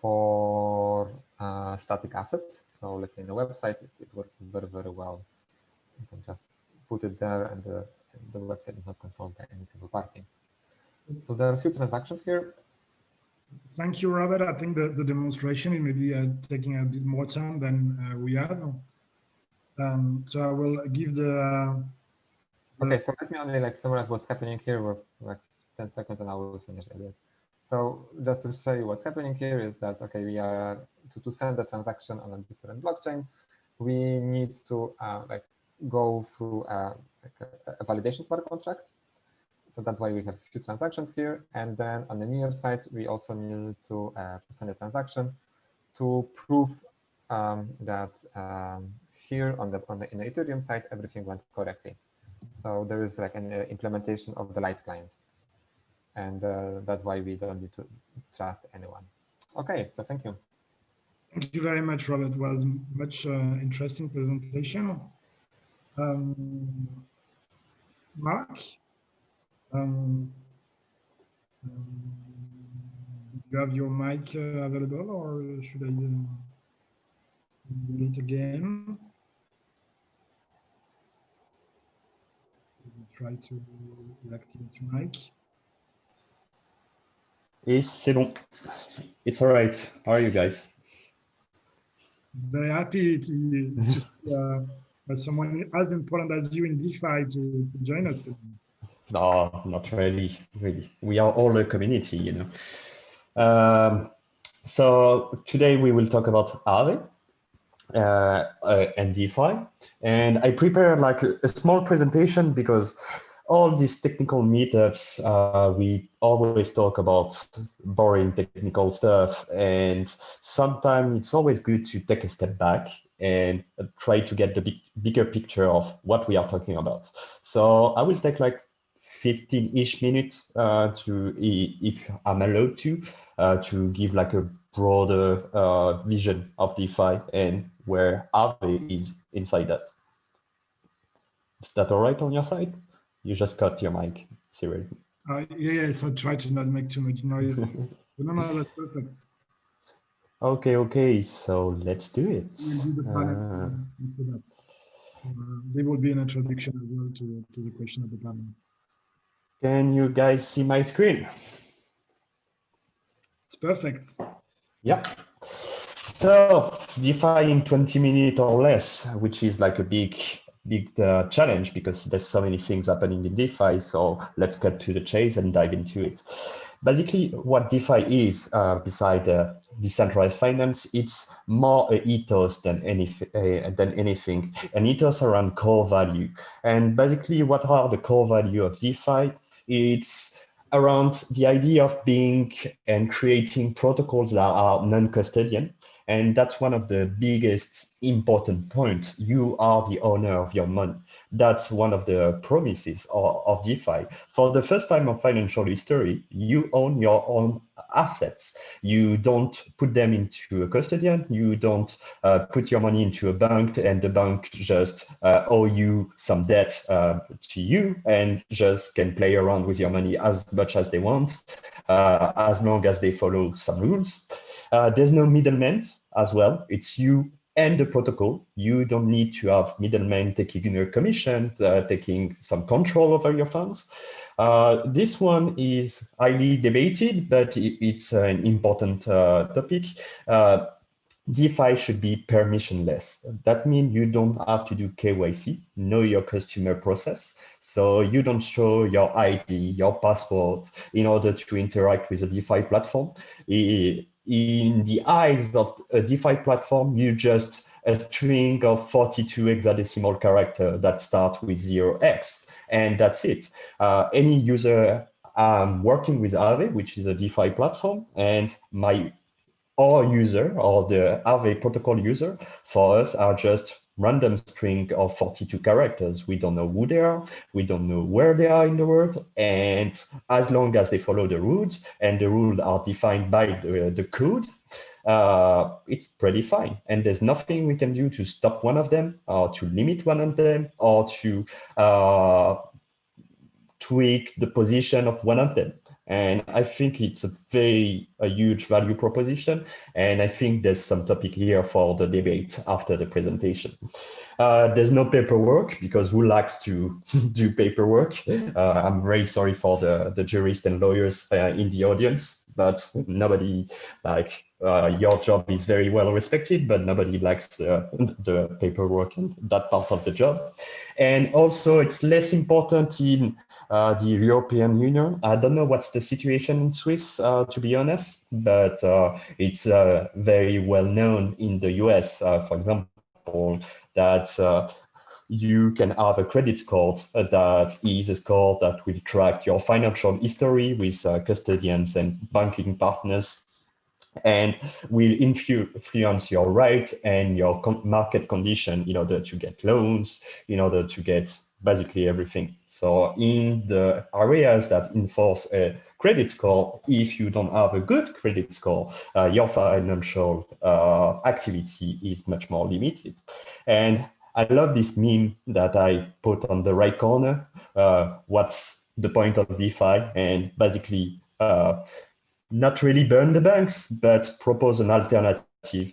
for static assets. So let's say in the website, it works very, very well. You can just put it there, and the website is not controlled by any single party. So there are a few transactions here. Thank you, Robert. I think the demonstration is maybe taking a bit more time than we have. So I will give the okay, so let me only like summarize what's happening here with like 10 seconds, and I will finish it. So just to show you what's happening here is that, okay, we are to send a transaction on a different blockchain, we need to like go through a validation smart contract. So that's why we have a few transactions here. And then on the near side, we also need to send a transaction to prove that here in the Ethereum side, everything went correctly. So there is like an implementation of the light client. And that's why we don't need to trust anyone. Okay, so thank you. Thank you very much, Robert. It was much interesting presentation. Mark, you have your mic available, or should I do it again? Try to reactivate your mic. Yes, c'est bon. It's all right. How are you guys? Very happy to just someone as important as you in DeFi to join us today. No, not really. We are all a community, you know. So today we will talk about AAve. and DeFi. And I prepared like a small presentation because all these technical meetups, we always talk about boring technical stuff. And sometimes it's always good to take a step back and try to get the bigger picture of what we are talking about. So I will take like 15-ish minutes if I'm allowed to give like a broader vision of DeFi and where Aave is inside that. Is that all right on your side? You just cut your mic, Cyril. Yes, I try to not make too much noise. No, that's perfect. Okay, so let's do it. We'll do the panel after that. There will be an introduction as well to the question of the panel. Can you guys see my screen? It's perfect. Yeah. So DeFi in 20 minutes or less, which is like a big challenge because there's so many things happening in DeFi. So let's cut to the chase and dive into it. Basically, what DeFi is, beside decentralized finance, it's more an ethos than anything, an ethos around core value. And basically, what are the core value of DeFi? It's around the idea of being and creating protocols that are non-custodian. And that's one of the biggest important points. You are the owner of your money. That's one of the promises of DeFi. For the first time of financial history, you own your own assets. You don't put them into a custodian. You don't put your money into a bank and the bank just owe you some debt to you and just can play around with your money as much as they want, as long as they follow some rules. There's no middleman as well. It's you and the protocol. You don't need to have middlemen taking a commission, taking some control over your funds. This one is highly debated, but it's an important topic. DeFi should be permissionless. That means you don't have to do KYC, know your customer process. So you don't show your ID, your passport in order to interact with a DeFi platform. In the eyes of a DeFi platform, you just a string of 42 hexadecimal characters that start with 0x, and that's it. Any user working with Aave, which is a DeFi platform, and our user or the Aave protocol user for us are just random string of 42 characters. We don't know who they are. We don't know where they are in the world. And as long as they follow the rules and the rules are defined by the code, it's pretty fine. And there's nothing we can do to stop one of them or to limit one of them or to tweak the position of one of them. And I think it's a huge value proposition. And I think there's some topic here for the debate after the presentation. There's no paperwork because who likes to do paperwork? I'm very sorry for the jurists and lawyers in the audience, but nobody your job is very well respected, but nobody likes the paperwork and that part of the job. And also it's less important in the European Union. I don't know what's the situation in Swiss, to be honest, but it's very well known in the US, for example, that you can have a credit score that is a score that will track your financial history with custodians and banking partners and will influence your rate and your market condition in order to get loans, in order to get basically everything. So in the areas that enforce a credit score, if you don't have a good credit score, your financial activity is much more limited. And I love this meme that I put on the right corner. What's the point of DeFi? And basically, not really burn the banks, but propose an alternative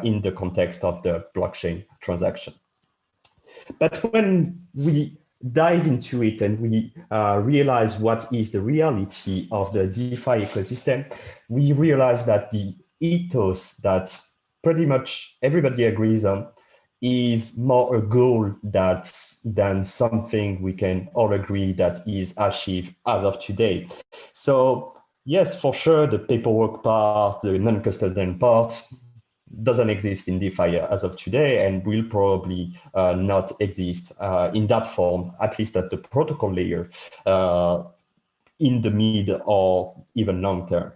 in the context of the blockchain transaction. But when we dive into it and we realize what is the reality of the DeFi ecosystem, we realize that the ethos that pretty much everybody agrees on is more a goal than something we can all agree that is achieved as of today. So yes, for sure, the paperwork part, the non-custodian part, doesn't exist in DeFi as of today, and will probably not exist in that form, at least at the protocol layer, in the mid or even long term.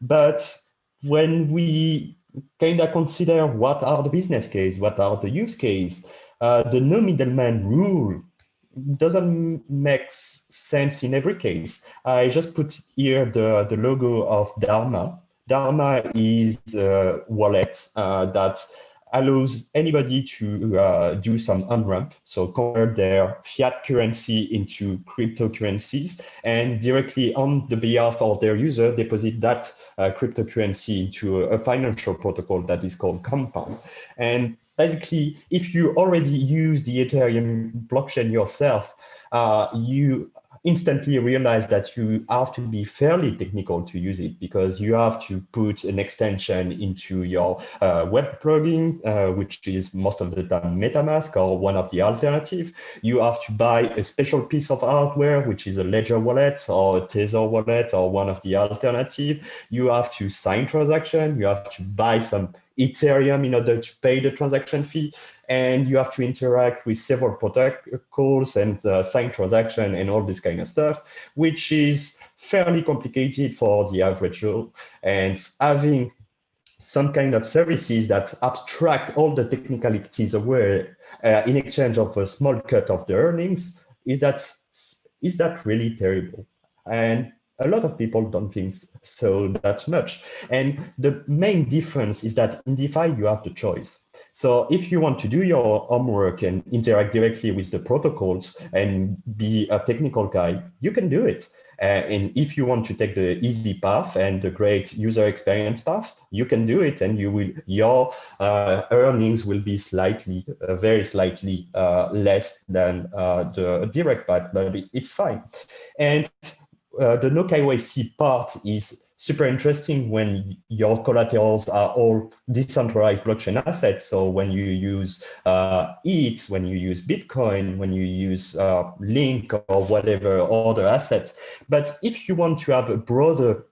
But when we kind of consider what are the business case, what are the use case, the no middleman rule doesn't make sense in every case. I just put here the logo of Dharma. Dharma is a wallet that allows anybody to do some on-ramp, so convert their fiat currency into cryptocurrencies, and directly on the behalf of their user deposit that cryptocurrency into a financial protocol that is called Compound. And basically, if you already use the Ethereum blockchain yourself, you instantly realize that you have to be fairly technical to use it, because you have to put an extension into your web plugin, which is most of the time MetaMask or one of the alternatives. You have to buy a special piece of hardware, which is a Ledger wallet or a Tether wallet or one of the alternatives. You have to sign transaction. You have to buy some Ethereum in order to pay the transaction fee, and you have to interact with several protocols and sign transaction and all this kind of stuff, which is fairly complicated for the average Joe. And having some kind of services that abstract all the technicalities away in exchange of a small cut of the earnings, is that really terrible? And a lot of people don't think so that much. And the main difference is that in DeFi, you have the choice. So if you want to do your homework and interact directly with the protocols and be a technical guy, you can do it. And if you want to take the easy path and the great user experience path, you can do it, and your earnings will be slightly, very slightly less than the direct path, but it's fine. And the no KYC part is super interesting when your collaterals are all decentralized blockchain assets. So when you use ETH, when you use Bitcoin, when you use Link or whatever other assets. But if you want to have a broader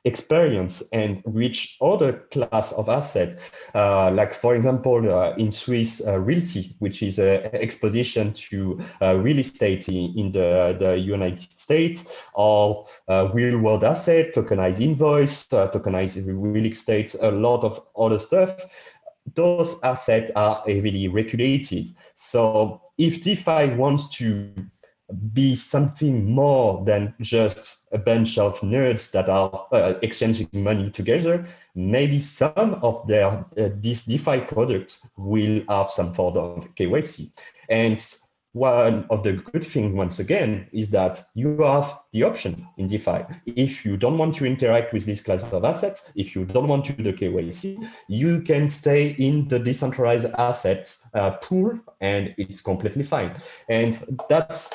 experience and reach other class of asset, like for example in Swiss realty, which is an exposition to real estate in the United States, or real world asset, tokenized invoice, tokenized real estate, a lot of other stuff. Those assets are heavily regulated. So if DeFi wants to be something more than just a bunch of nerds that are exchanging money together, maybe some of their these DeFi products will have some form of KYC. And one of the good things, once again, is that you have the option in DeFi. If you don't want to interact with this class of assets, if you don't want to do the KYC, you can stay in the decentralized assets pool, and it's completely fine. And that's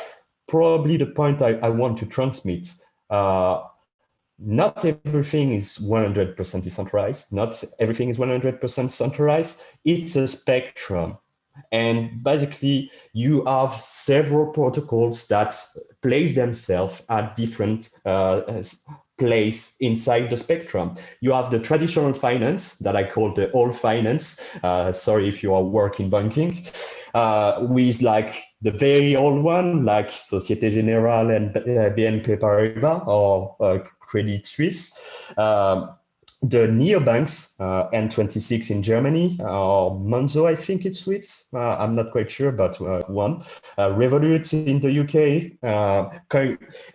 probably the point I want to transmit. Not everything is 100% decentralized. Not everything is 100% centralized. It's a spectrum. And basically, you have several protocols that place themselves at different place inside the spectrum. You have the traditional finance that I call the old finance. Sorry if you are working banking, with like the very old one, like Société Générale and BNP Paribas or Credit Suisse. The neobanks, N26 in Germany, or Monzo, I think it's Swiss. I'm not quite sure, but one. Revolut in the UK.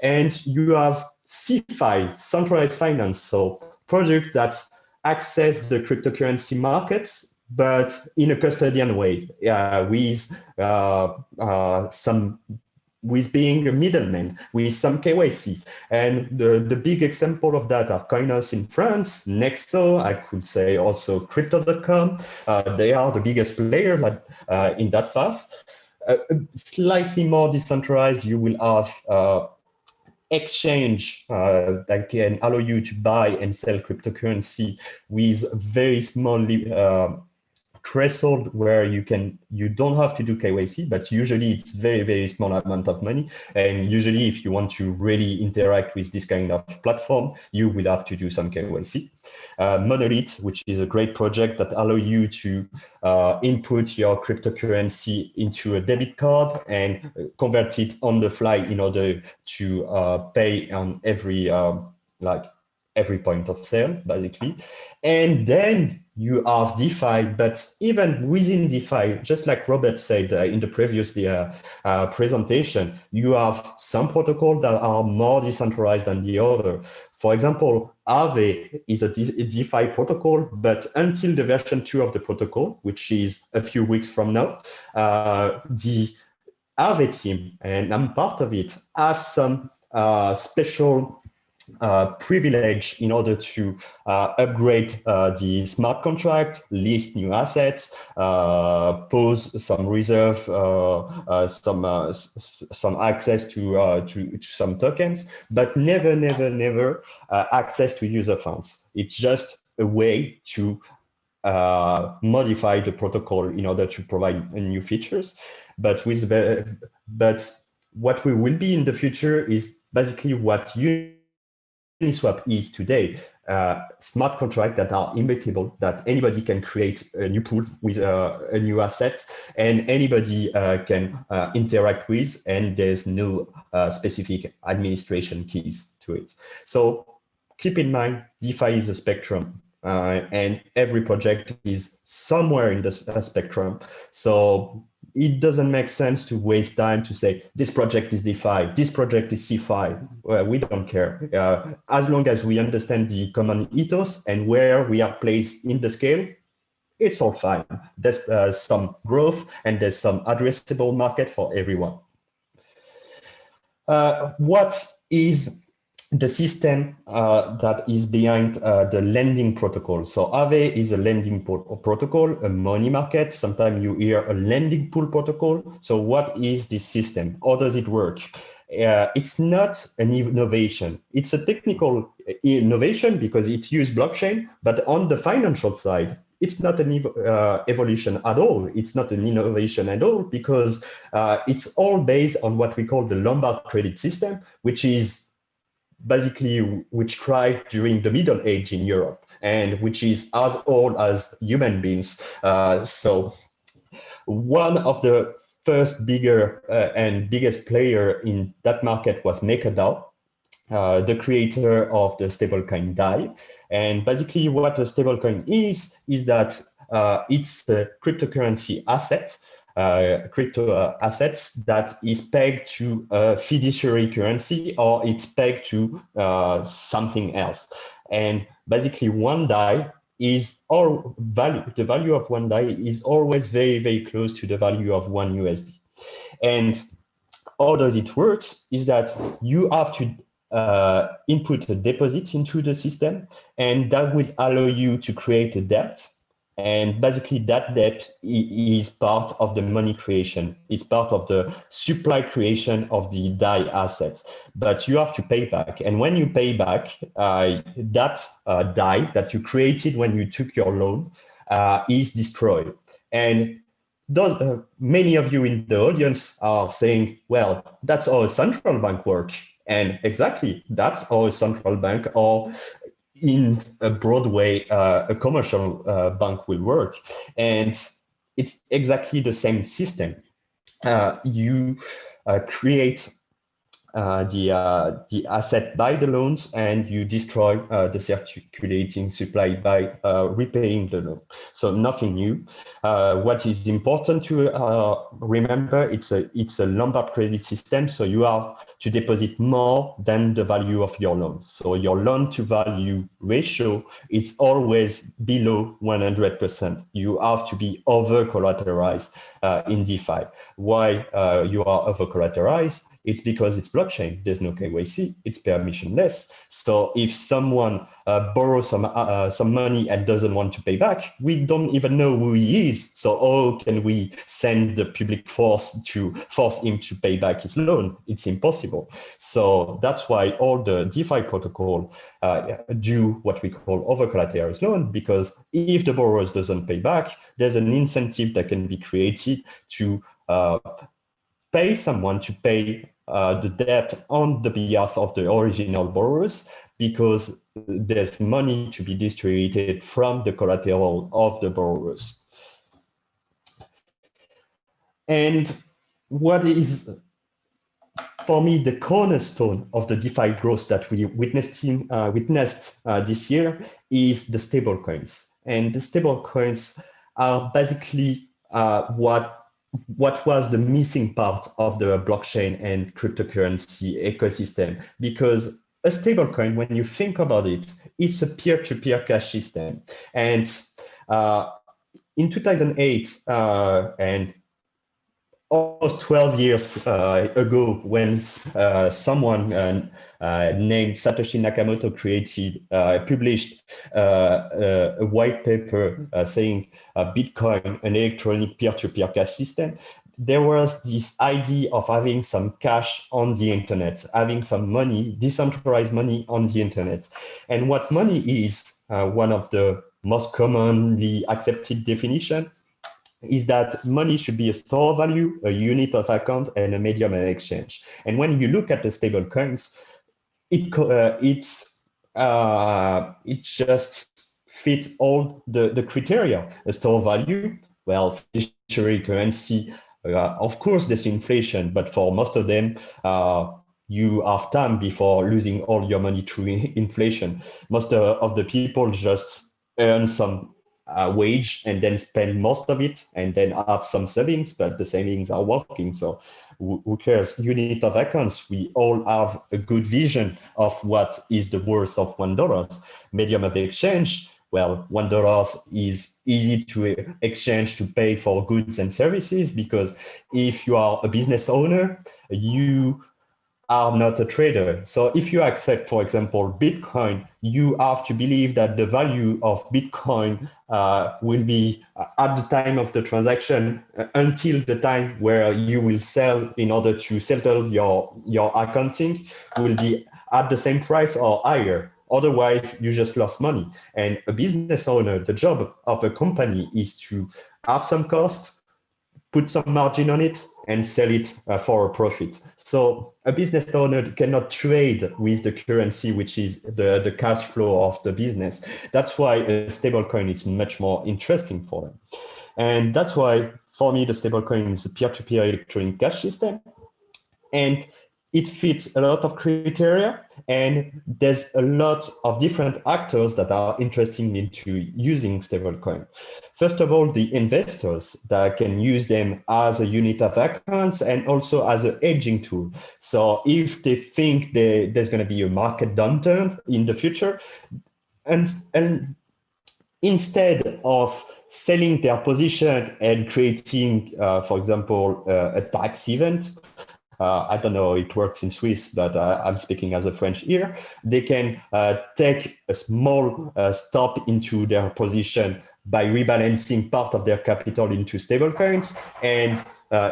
And you have CeFi, centralized finance, so products that access the cryptocurrency markets, but in a custodian way, with being a middleman, with some KYC. And the big example of that are Coinos in France, Nexo, I could say also Crypto.com. They are the biggest player in that path. Slightly more decentralized, you will have exchange that can allow you to buy and sell cryptocurrency with very small threshold where you don't have to do KYC, but usually it's very, very small amount of money. And usually if you want to really interact with this kind of platform, you will have to do some KYC. Monolith, which is a great project that allows you to input your cryptocurrency into a debit card and convert it on the fly in order to pay on every point of sale, basically. And then you have DeFi, but even within DeFi, just like Robert said in the previous presentation, you have some protocols that are more decentralized than the other. For example, AAve is a DeFi protocol, but until the version 2 of the protocol, which is a few weeks from now, the AAve team, and I'm part of it, has some special privilege in order to upgrade the smart contract, list new assets, pose some reserve, some access to some tokens, but never access to user funds. It's just a way to modify the protocol in order to provide new features. But what we will be in the future is basically what Uniswap is today, smart contracts that are immutable, that anybody can create a new pool with a new asset and anybody can interact with, and there's no specific administration keys to it. So keep in mind, DeFi is a spectrum and every project is somewhere in the spectrum. So it doesn't make sense to waste time to say this project is DeFi, this project is CeFi. Well, we don't care. As long as we understand the common ethos and where we are placed in the scale, it's all fine. There's some growth and there's some addressable market for everyone. What is the system that is behind the lending protocol? So Aave is a lending protocol, a money market. Sometimes you hear a lending pool protocol. So what is this system? How does it work? It's not an innovation. It's a technical innovation because it uses blockchain, but on the financial side, it's not an evolution at all. It's not an innovation at all because it's all based on what we call the Lombard credit system, which thrived during the Middle Age in Europe and which is as old as human beings. So one of the first bigger and biggest player in that market was MakerDAO, the creator of the stablecoin DAI. And basically what a stablecoin is that it's a cryptocurrency asset, crypto assets that is pegged to a fiduciary currency, or it's pegged to something else. And basically one DAI is all value. The value of one DAI is always very, very close to the value of one USD. And how does it work is that you have to input a deposit into the system, and that will allow you to create a debt. And basically that debt is part of the money creation. It's part of the supply creation of the DAI assets, but you have to pay back. And when you pay back, that DAI that you created when you took your loan is destroyed. And those, many of you in the audience are saying, well, that's how a central bank works. And exactly, that's how a central bank, or in a broad way, a commercial bank will work. And it's exactly the same system. You create the asset by the loans, and you destroy the circulating supply by repaying the loan. So nothing new. What is important to remember, it's a Lombard credit system, so you have to deposit more than the value of your loan. So your loan to value ratio is always below 100%. You have to be over collateralized in DeFi. Why you are over collateralized? It's because it's blockchain. There's no KYC. It's permissionless. So if someone borrows some money and doesn't want to pay back, we don't even know who he is. So how can we send the public force to force him to pay back his loan? It's impossible. So that's why all the DeFi protocol do what we call over-collateralized loan, because if the borrower doesn't pay back, there's an incentive that can be created to pay someone to pay the debt on the behalf of the original borrowers, because there's money to be distributed from the collateral of the borrowers. And what is, for me, the cornerstone of the DeFi growth that we witnessed this year is the stablecoins. And the stablecoins are basically what was the missing part of the blockchain and cryptocurrency ecosystem. Because a stablecoin, when you think about it, it's a peer-to-peer cash system. And in 2008, and almost 12 years ago, when someone named Satoshi Nakamoto published a white paper saying Bitcoin, an electronic peer-to-peer cash system, there was this idea of having some cash on the internet, having some money, decentralized money on the internet. And what money is, one of the most commonly accepted definition, is that money should be a store of value, a unit of account, and a medium of exchange. And when you look at the stable coins, it just fits all the criteria. A store of value, well, fiduciary currency, of course there's inflation, but for most of them, you have time before losing all your money through inflation. Most of the people just earn some wage and then spend most of it and then have some savings, but the savings are working. So who cares? Unit of accounts, we all have a good vision of what is the worth of $1. Medium of exchange, well, $1 is easy to exchange to pay for goods and services, because if you are a business owner, you are not a trader. So if you accept, for example, Bitcoin, you have to believe that the value of Bitcoin will be at the time of the transaction until the time where you will sell in order to settle your accounting will be at the same price or higher. Otherwise, you just lost money. And a business owner, the job of a company is to have some cost, put some margin on it, and sell it for a profit. So a business owner cannot trade with the currency, which is the cash flow of the business. That's why a stablecoin is much more interesting for them. And that's why, for me, the stablecoin is a peer-to-peer electronic cash system. And it fits a lot of criteria, and there's a lot of different actors that are interested into using stablecoin. First of all, the investors that can use them as a unit of accounts and also as a hedging tool. So if they think there's going to be a market downturn in the future, and instead of selling their position and creating, for example, a tax event, I don't know, it works in Swiss, but I'm speaking as a French here. They can take a small stop into their position by rebalancing part of their capital into stablecoins, and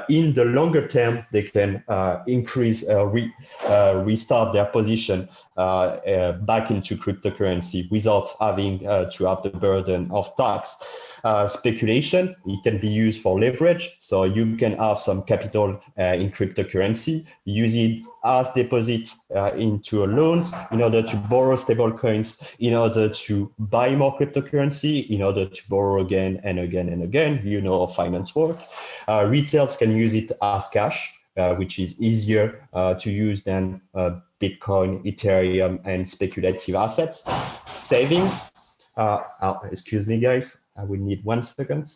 in the longer term, they can increase, restart their position back into cryptocurrency without having to have the burden of tax. Speculation, it can be used for leverage. So you can have some capital in cryptocurrency, use it as deposit into a loan in order to borrow stable coins, in order to buy more cryptocurrency, in order to borrow again and again and again. You know how finance work. Retailers can use it as cash, which is easier to use than Bitcoin, Ethereum, and speculative assets. Savings, excuse me, guys. I will need 1 second.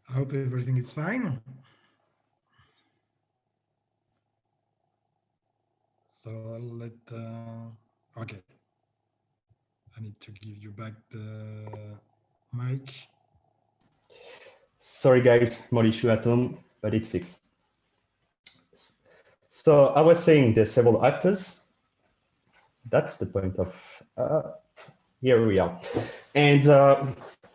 I hope everything is fine. So I'll let, okay. I need to give you back the mic. Sorry guys, small issue at home, but it's fixed. So I was saying there's several actors. That's the point of, here we are. And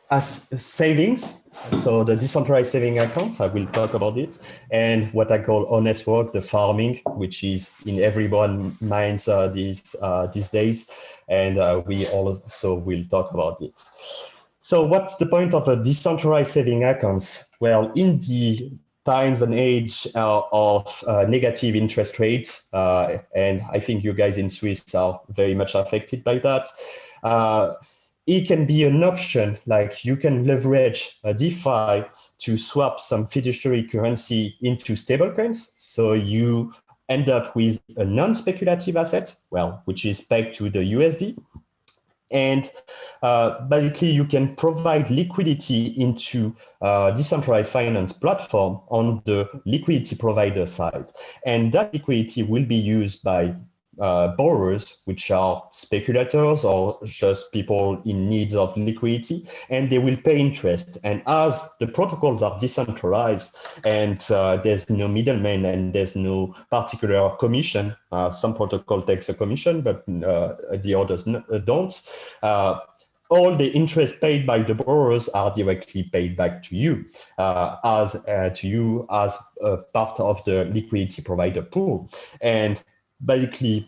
as savings, so the decentralized saving accounts, I will talk about it, and what I call honest work, the farming, which is in everyone's minds these days, and we also will talk about it. So what's the point of a decentralized saving accounts? Well, in the times and age of negative interest rates, and I think you guys in Swiss are very much affected by that, it can be an option, like you can leverage a DeFi to swap some fiduciary currency into stablecoins. So you end up with a non-speculative asset, well, which is pegged to the USD. And basically, you can provide liquidity into decentralized finance platform on the liquidity provider side. And that liquidity will be used by borrowers, which are speculators or just people in need of liquidity, and they will pay interest. And as the protocols are decentralized and there's no middleman and there's no particular commission, some protocol takes a commission, but the others don't. All the interest paid by the borrowers are directly paid back to you as part of the liquidity provider pool. And basically,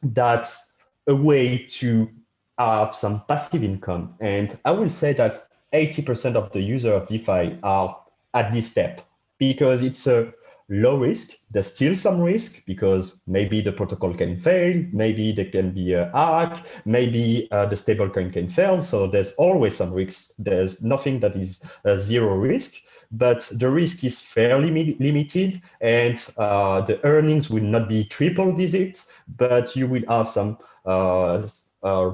that's a way to have some passive income. And I will say that 80% of the users of DeFi are at this step because it's a low risk. There's still some risk because maybe the protocol can fail, maybe there can be a hack, maybe the stablecoin can fail. So there's always some risk. There's nothing that is zero risk, but the risk is fairly limited, and the earnings will not be triple digits, but you will have some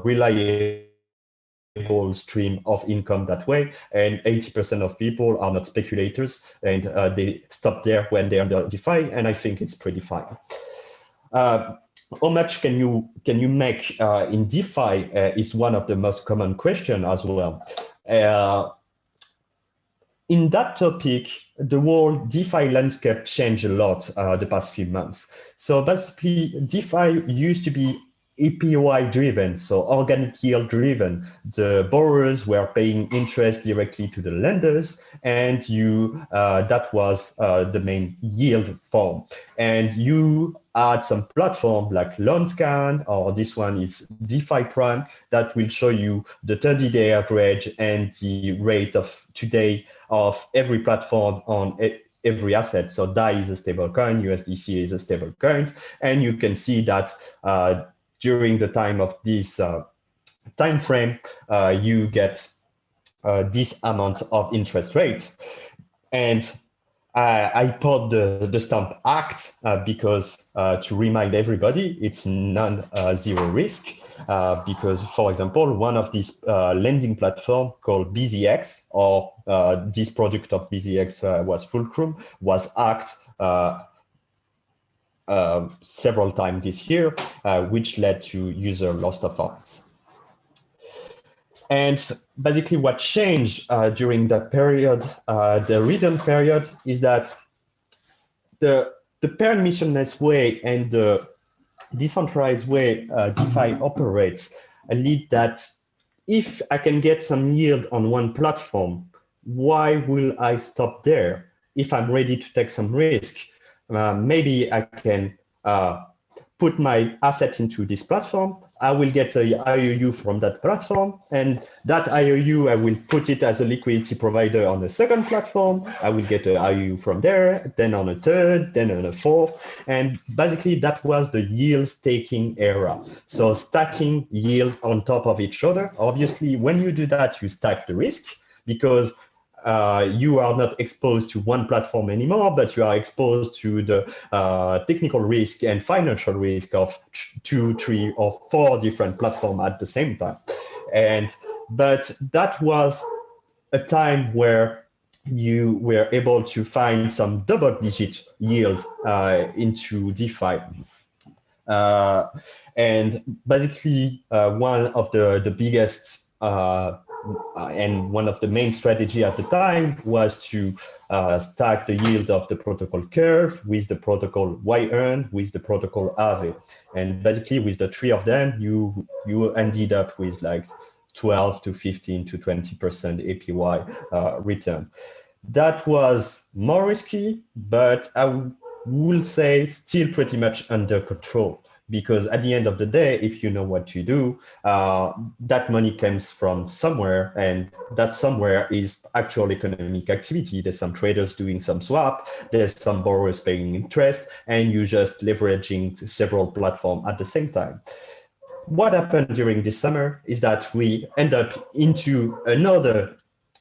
reliable stream of income that way. And 80% of people are not speculators, and they stop there when they're under DeFi, and I think it's pretty fine. How much can you make in DeFi is one of the most common questions as well. In that topic, the whole DeFi landscape changed a lot the past few months. So basically, DeFi used to be APY driven, so organic yield driven. The borrowers were paying interest directly to the lenders, and that was the main yield form. And you add some platform like LoanScan, or this one is DeFi Prime, that will show you the 30-day average and the rate of today of every platform on every asset. So DAI is a stable coin, USDC is a stable coin, and you can see that during the time of this time frame, you get this amount of interest rate. And I put the stamp ACT because to remind everybody, it's non-zero risk. Because, for example, one of these lending platform called BZX, or this product of BZX was Fulcrum, was hacked several times this year, which led to user loss of funds. And basically what changed during that period, the recent period, is that the permissionless way and the decentralized way DeFi operates lead that if I can get some yield on one platform, why will I stop there? If I'm ready to take some risk, maybe I can put my asset into this platform. I will get a IOU from that platform, and that IOU, I will put it as a liquidity provider on the second platform. I will get an IOU from there, then on a third, then on a fourth. And basically that was the yield staking era. So stacking yield on top of each other. Obviously, when you do that, you stack the risk, because you are not exposed to one platform anymore, but you are exposed to the technical risk and financial risk of 2, 3, or 4 different platforms at the same time. But that was a time where you were able to find some double-digit yields into DeFi. And basically, one of the biggest and one of the main strategy at the time was to stack the yield of the protocol curve with the protocol Y-earn with the protocol AAve. And basically, with the three of them, you ended up with like 12 to 15 to 20% APY return. That was more risky, but I will say still pretty much under control, because at the end of the day, if you know what you do, that money comes from somewhere, and that somewhere is actual economic activity. There's some traders doing some swap, there's some borrowers paying interest, and you just leveraging several platforms at the same time. What happened during this summer is that we end up into another,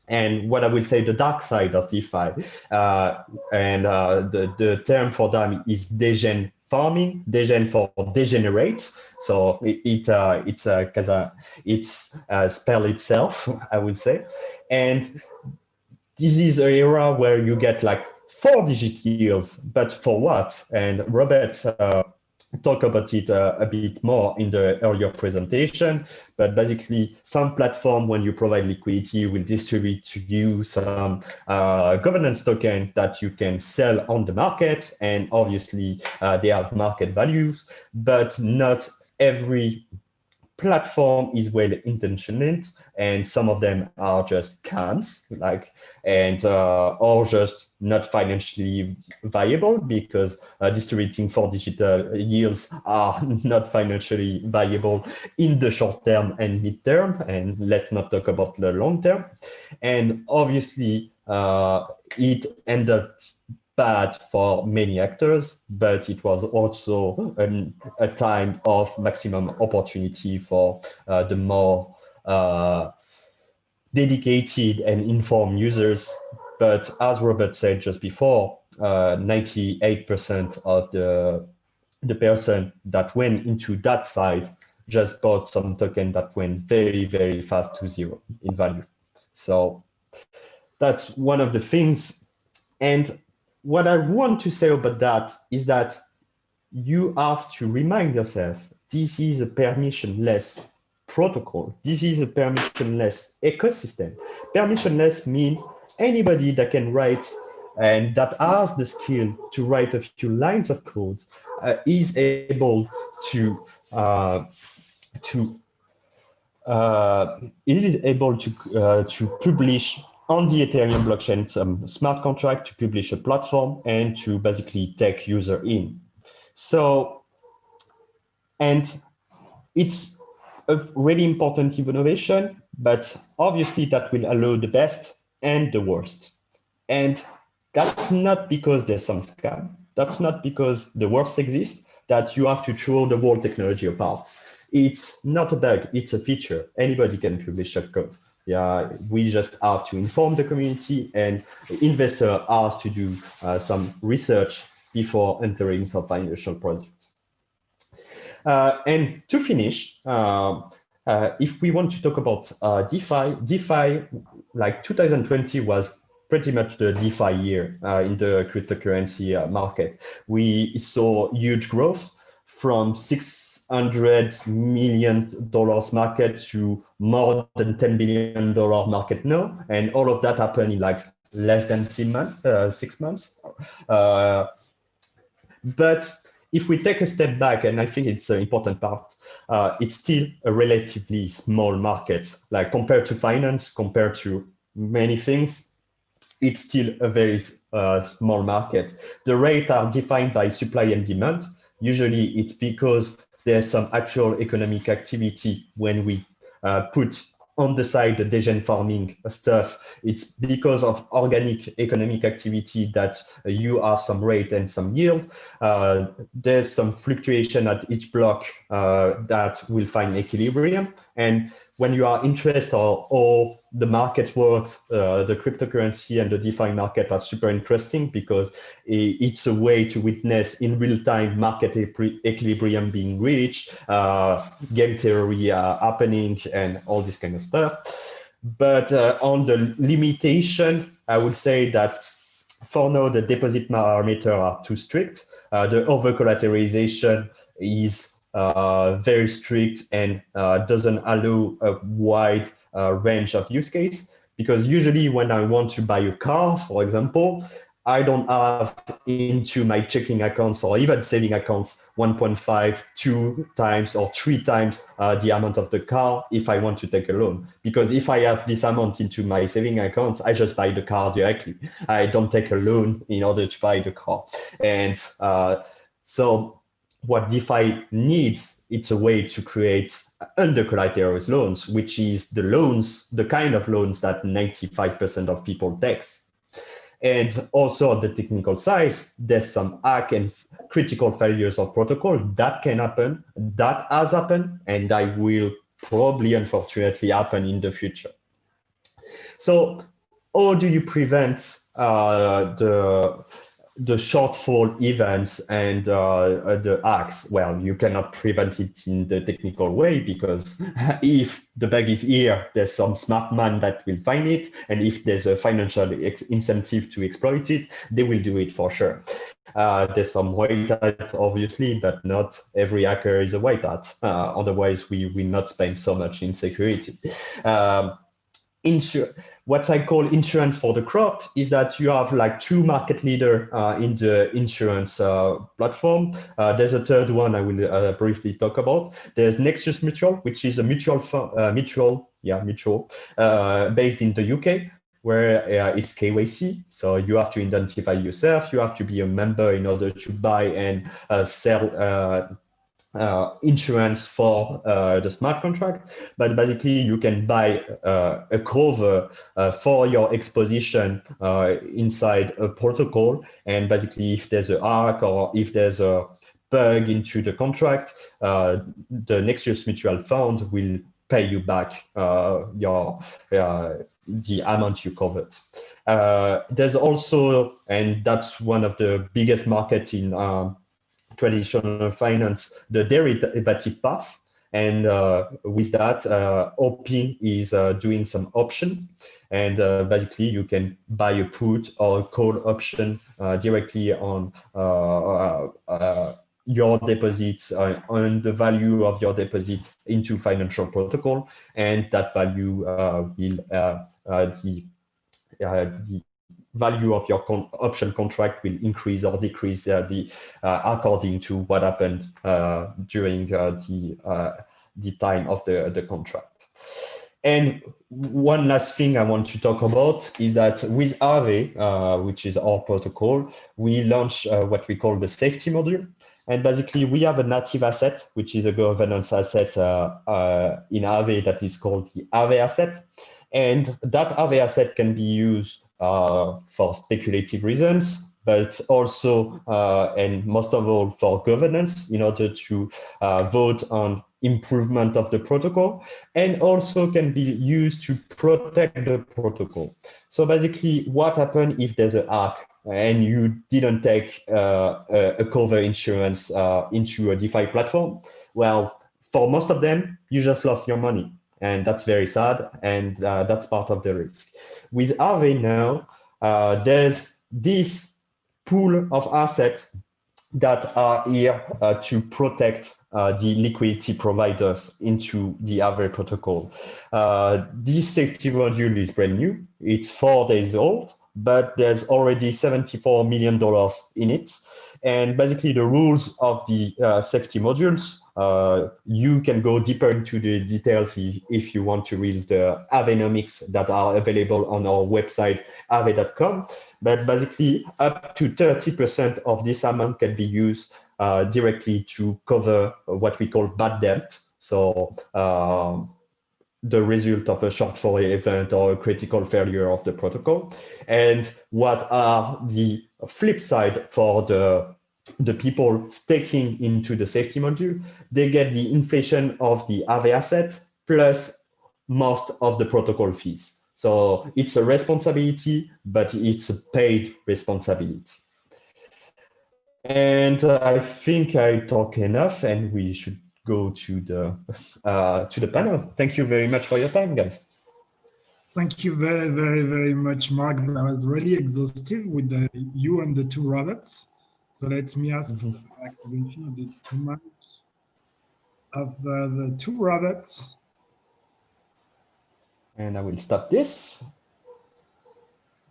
and what I would say the dark side of DeFi, the term for them is Degen farming, Degen for degenerate. So it's spell itself, I would say. And this is an era where you get like 4-digit yields, but for what? And Robert talk about it a bit more in the earlier presentation, but basically some platform, when you provide liquidity, will distribute to you some governance token that you can sell on the market, and obviously they have market values, but not every platform is well intentioned, and some of them are just scams, or just not financially viable, because distributing 4-digit yields are not financially viable in the short term and mid term, and let's not talk about the long term. And obviously it ended up bad for many actors, but it was also a time of maximum opportunity for the more dedicated and informed users. But as Robert said just before, 98% of the person that went into that side just bought some token that went very, very fast to zero in value. So that's one of the things. And what I want to say about that is that you have to remind yourself, this is a permissionless protocol. This is a permissionless ecosystem. Permissionless means anybody that can write and that has the skill to write a few lines of code is able to publish on the Ethereum blockchain some smart contract, to publish a platform, and to basically take user in. So, and it's a really important innovation, but obviously that will allow the best and the worst. And that's not because there's some scam. That's not because the worst exists, that you have to throw the whole technology apart. It's not a bug, it's a feature. Anybody can publish a code. Yeah, we just have to inform the community, and the investor has to do some research before entering some financial products. And to finish, if we want to talk about DeFi, like 2020 was pretty much the DeFi year in the cryptocurrency market. We saw huge growth from $600 million market to more than $10 billion market now. And all of that happened in like less than 6 months. But if we take a step back, and I think it's an important part, it's still a relatively small market. Like compared to finance, compared to many things, it's still a very small market. The rates are defined by supply and demand. Usually it's because there's some actual economic activity when we put on the side the Degen farming stuff. It's because of organic economic activity that you have some rate and some yield. There's some fluctuation at each block that will find equilibrium. And when you are interested or the market works, the cryptocurrency and the DeFi market are super interesting, because it's a way to witness in real time market equilibrium being reached, game theory happening, and all this kind of stuff. But on the limitation, I would say that for now, the deposit parameters are too strict. The over-collateralization is very strict and doesn't allow a wide range of use case. Because usually when I want to buy a car, for example, I don't have into my checking accounts or even saving accounts 1.5, 2 times or 3 times the amount of the car if I want to take a loan. Because if I have this amount into my saving accounts, I just buy the car directly. I don't take a loan in order to buy the car. And so what DeFi needs, it's a way to create under-collateralized loans, which is the kind of loans that 95% of people take. And also on the technical side, there's some hack and critical failures of protocol that can happen, that has happened, and that will probably, unfortunately, happen in the future. So how do you prevent the shortfall events and the hacks? Well, you cannot prevent it in the technical way, because if the bug is here, there's some smart man that will find it. And if there's a financial incentive to exploit it, they will do it for sure. There's some white hat, obviously, but not every hacker is a white hat. Otherwise, we will not spend so much in security. What I call insurance for the crop is that you have like 2 market leaders in the insurance platform. There's a third one I will briefly talk about. There's Nexus Mutual, which is a mutual based in the UK, where it's KYC. So you have to identify yourself. You have to be a member in order to buy and sell insurance for the smart contract. But basically you can buy a cover for your exposition inside a protocol, and basically if there's a hack or if there's a bug into the contract, the Nexus Mutual Fund will pay you back the amount you covered. There's also, and that's one of the biggest markets in traditional finance, the derivative path. And with that, OP is doing some option. And basically, you can buy a put or a call option directly on your deposits, on the value of your deposit into financial protocol. And that value will, the value of your option contract will increase or decrease according to what happened during the time of the contract. And one last thing I want to talk about is that with AAve, which is our protocol, we launched what we call the safety module. And basically, we have a native asset, which is a governance asset in AAve that is called the AAve asset. And that AAve asset can be used for speculative reasons, but also, and most of all, for governance in order to vote on improvement of the protocol, and also can be used to protect the protocol. So basically, what happens if there's a hack and you didn't take a cover insurance into a DeFi platform? Well, for most of them, you just lost your money. And that's very sad, and that's part of the risk. With AAve now, there's this pool of assets that are here to protect the liquidity providers into the AAve protocol. This safety module is brand new. It's 4 days old, but there's already $74 million in it. And basically the rules of the safety modules, you can go deeper into the details if you want to read the Avenomics that are available on our website, aave.com. But basically up to 30% of this amount can be used directly to cover what we call bad debt. So the result of a shortfall event or a critical failure of the protocol. And what are the flip side for the people staking into the safety module? They get the inflation of the AAve asset plus most of the protocol fees. So it's a responsibility, but it's a paid responsibility. And I think I talk enough, and we should go to the panel. Thank you very much for your time, guys. Thank you very, very, very much, Mark. That was really exhaustive with you and the 2 robots. So let me ask for the activation of the 2 mics. of the two Roberts. And I will stop this.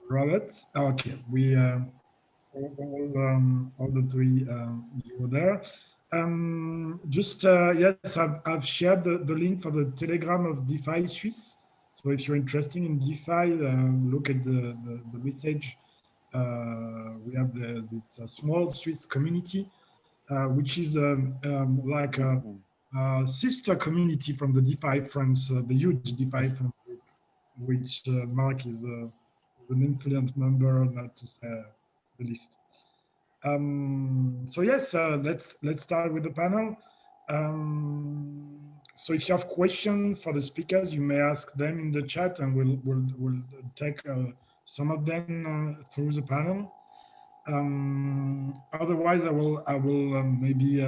Roberts. Okay, we all the three you were there. Yes, I've shared the link for the Telegram of DeFi Swiss. So if you're interested in DeFi, look at the message. We have this small Swiss community, which is like a sister community from the DeFi France, the huge DeFi France group, which Mark is an influent member, not to say the least. So yes, let's start with the panel. So if you have questions for the speakers, you may ask them in the chat, and we'll take some of them through the panel. Otherwise, I will maybe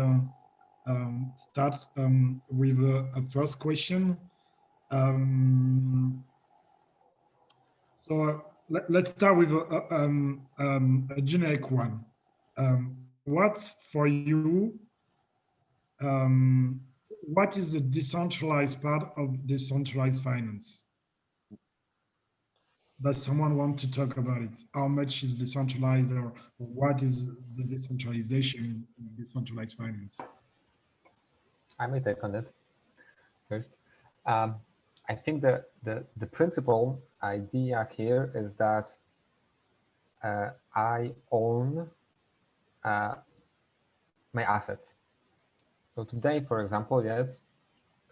start with a first question. So let's start with a generic one. What's for you? What is the decentralized part of decentralized finance? Does someone want to talk about it? How much is decentralized, or what is the decentralization in decentralized finance? I may take on it first. I think the principal idea here is that I own my assets. So today, for example, yes,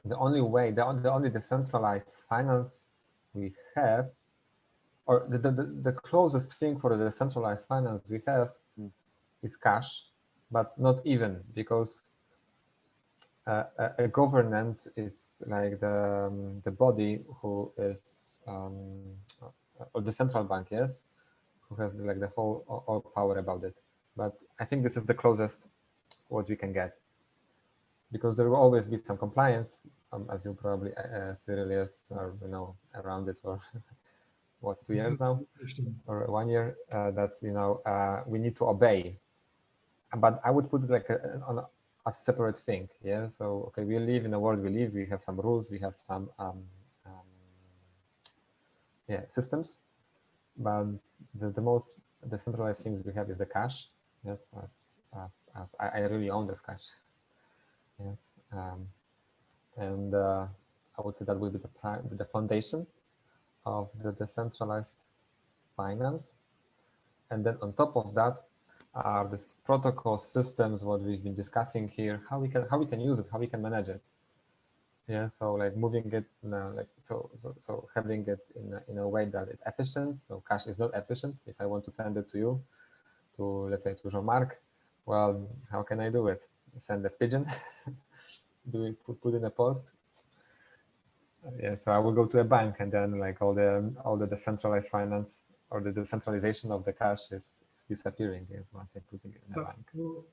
the only decentralized finance we have, or the closest thing for the decentralized finance we have is cash, but not even, because a government is like the body who is, or the central bank, yes, who has like the whole all power about it. But I think this is the closest what we can get, because there will always be some compliance, as you probably Cyril is, or around it for what, 2 years now, or 1 year, that we need to obey. But I would put it like on a separate thing. Yeah. So okay, we live in the world we live. We have some rules. We have some systems. But the most decentralized things we have is the cash. Yes, as I really own this cash. Yes, and I would say that will be the foundation of the decentralized finance. And then on top of that are these protocol systems, what we've been discussing here, how we can use it, how we can manage it. Yeah, so like moving it, so having it in a way that it's efficient. So cash is not efficient. If I want to send it to you, let's say to Jean-Marc, well, how can I do it? Send a pigeon? Do we put in a post? Yeah, so I will go to a bank, and then like all the decentralized finance or the decentralization of the cash is disappearing. Is once I putting it in a bank.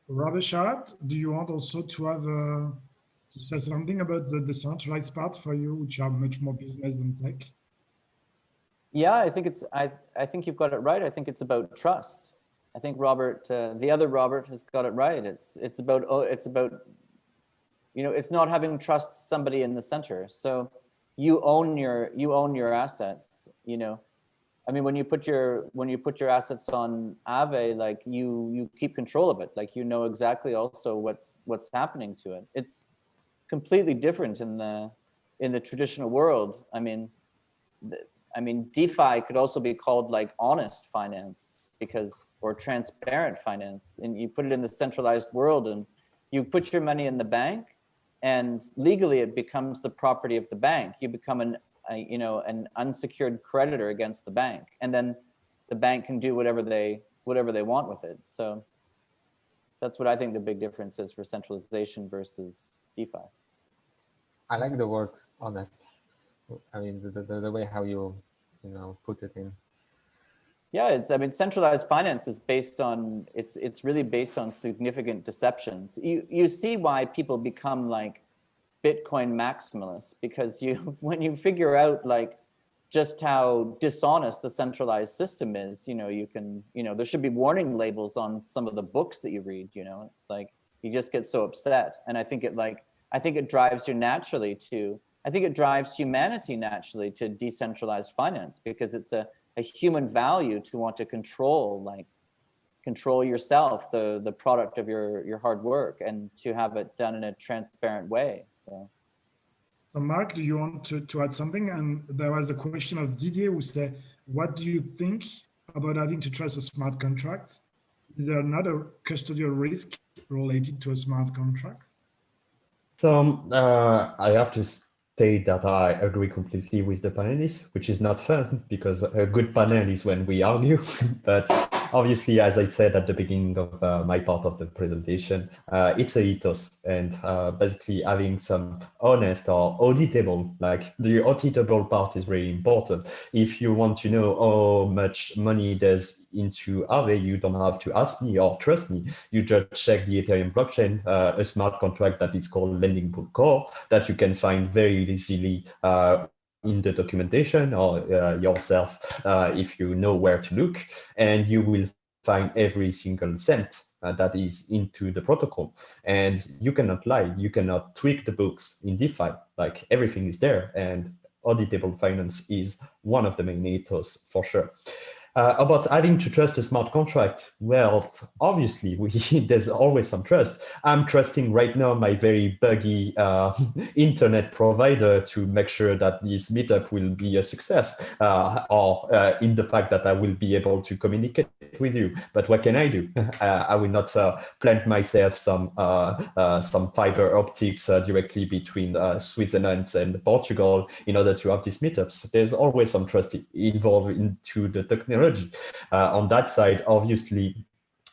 Robert Sharat, do you want also to have to say something about the decentralized part for you, which are much more business than tech? Yeah, I think you've got it right. I think it's about trust. I think Robert, the other Robert, has got it right. It's about it's not having trust somebody in the center. So you own your assets. I mean, when you put your assets on Aave, like you keep control of it. Like exactly also what's happening to it. It's completely different in the traditional world. I mean, DeFi could also be called like honest finance, or transparent finance. And you put it in the centralized world, and you put your money in the bank, and legally it becomes the property of the bank. You become an unsecured creditor against the bank, and then the bank can do whatever they want with it. So that's what I think the big difference is for centralization versus DeFi. I like the word honest. I mean, the way how you put it in. Yeah, centralized finance is based on, it's really based on significant deceptions. You see why people become like Bitcoin maximalists, because when you figure out like just how dishonest the centralized system is, you can, there should be warning labels on some of the books that you read, it's like, you just get so upset. And I think it like I think it drives you naturally to, I think it drives humanity naturally to decentralized finance, because it's a human value to want to control yourself, the product of your hard work, and to have it done in a transparent way. So Mark, do you want to add something? And there was a question of Didier who said, what do you think about having to trust a smart contract? Is there another custodial risk related to a smart contract? So I have to state that I agree completely with the panelists, which is not fun because a good panel is when we argue. But obviously, as I said at the beginning of my part of the presentation, it's a ethos, and basically having some honest or auditable, like the auditable part is really important. If you want to know how much money there's into Aave, you don't have to ask me or trust me. You just check the Ethereum blockchain, a smart contract that is called Lending Pool Core that you can find very easily in the documentation or yourself if you know where to look, and you will find every single cent that is into the protocol. And you cannot lie, you cannot tweak the books in DeFi, like everything is there, and auditable finance is one of the main ethos for sure. About having to trust a smart contract, well, obviously, there's always some trust. I'm trusting right now my very buggy internet provider to make sure that this meetup will be a success, or in the fact that I will be able to communicate with you. But what can I do? I will not plant myself some fiber optics directly between Switzerland and Portugal in order to have these meetups. There's always some trust involved into the technology. On that side, obviously,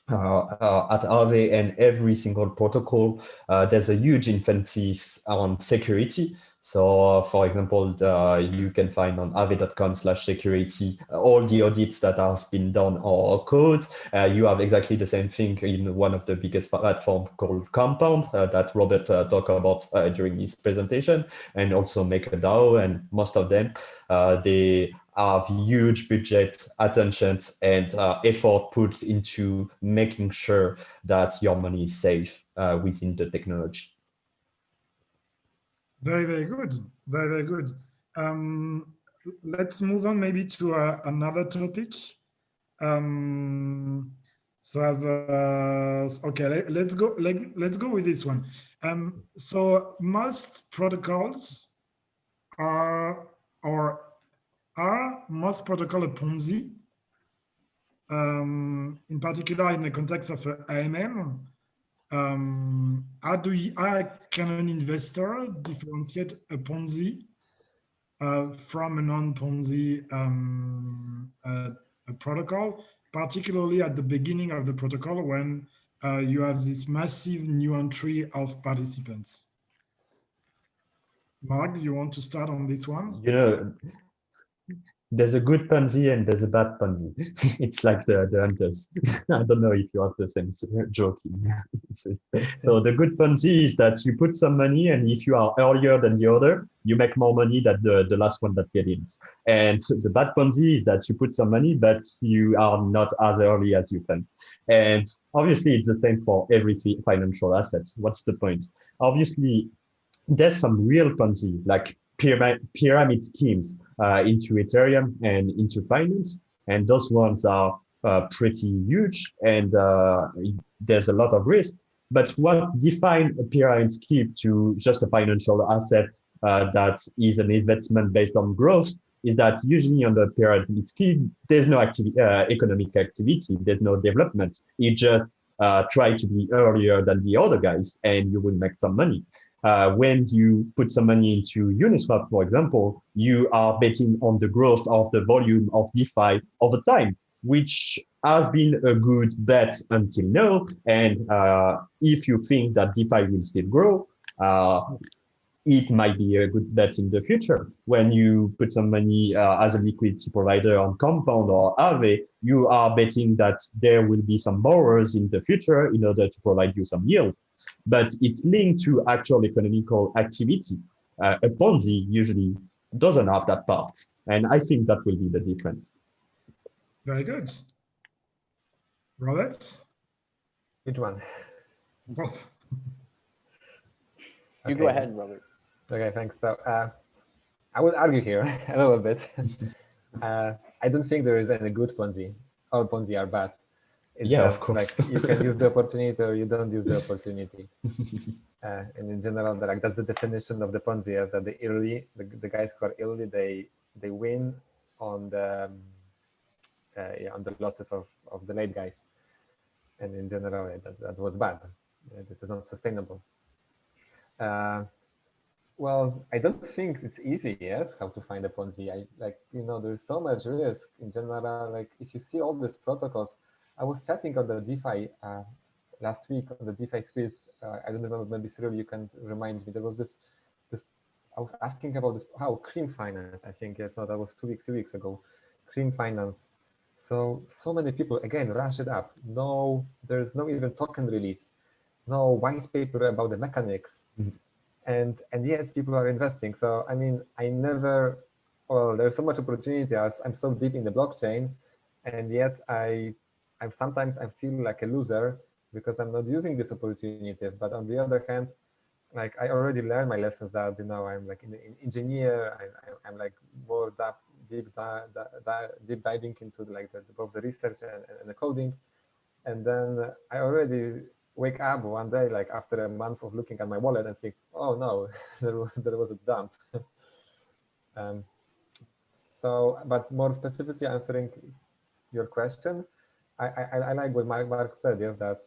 at Aave and every single protocol, there's a huge emphasis on security. So, for example, you can find on aave.com/security all the audits that have been done or code. You have exactly the same thing in one of the biggest platforms called Compound that Robert talked about during his presentation, and also MakerDAO, and most of them, they have huge budget, attention, and effort put into making sure that your money is safe within the technology. Very, very good. Very, very good. Let's move on maybe to another topic. So I've okay. Let's go. Let's go with this one. So most protocols are most protocol a Ponzi? In particular, in the context of AMM. How can an investor differentiate a Ponzi from a non-Ponzi protocol, particularly at the beginning of the protocol when you have this massive new entry of participants? Mark, do you want to start on this one? You know, there's a good Ponzi and there's a bad Ponzi. It's like the hunters. I don't know if you have the same joke. So the good Ponzi is that you put some money, and if you are earlier than the other, you make more money than the last one that get in. And the bad Ponzi is that you put some money, but you are not as early as you can. And obviously, it's the same for every financial asset. What's the point? Obviously, there's some real Ponzi, like pyramid schemes into Ethereum and into finance. And those ones are pretty huge, and there's a lot of risk. But what defines a pyramid scheme to just a financial asset that is an investment based on growth is that usually on the pyramid scheme, there's no economic activity, there's no development. You just try to be earlier than the other guys, and you will make some money. When you put some money into Uniswap, for example, you are betting on the growth of the volume of DeFi over time, which has been a good bet until now. And if you think that DeFi will still grow, it might be a good bet in the future. When you put some money as a liquidity provider on Compound or Aave, you are betting that there will be some borrowers in the future in order to provide you some yield. But it's linked to actual economical activity. A Ponzi usually doesn't have that part. And I think that will be the difference. Very good. Robert? Which one? Both. You go ahead, Robert. Okay, thanks. So I would argue here a little bit. I don't think there is any good Ponzi. All Ponzi are bad. It's Yeah, just of course. like you can use the opportunity or you don't use the opportunity. And in general, like that's the definition of the Ponzi, is that the guys who are early, they win on the on the losses of the late guys. And in general, that was bad. This is not sustainable. Well, I don't think it's easy, yes, how to find a Ponzi. There's so much risk in general. Like if you see all these protocols, I was chatting on the DeFi last week on the DeFi squiz. I don't remember, maybe Cyril, you can remind me. There was this, I was asking about this, Cream Finance, I think, yes, no, that was 2 weeks ago. Cream Finance. So many people, again, rush it up. No, there's no even token release, no white paper about the mechanics. And yet people are investing. So, I mean, there's so much opportunity. I'm so deep in the blockchain, and yet sometimes I feel like a loser because I'm not using these opportunities. But on the other hand, like I already learned my lessons that, I'm like an engineer, I'm like more deep diving into like both the research and the coding. And then I already wake up one day, like after a month of looking at my wallet and think, oh no, there was a dump. But more specifically answering your question, I like what Mark said, yes, that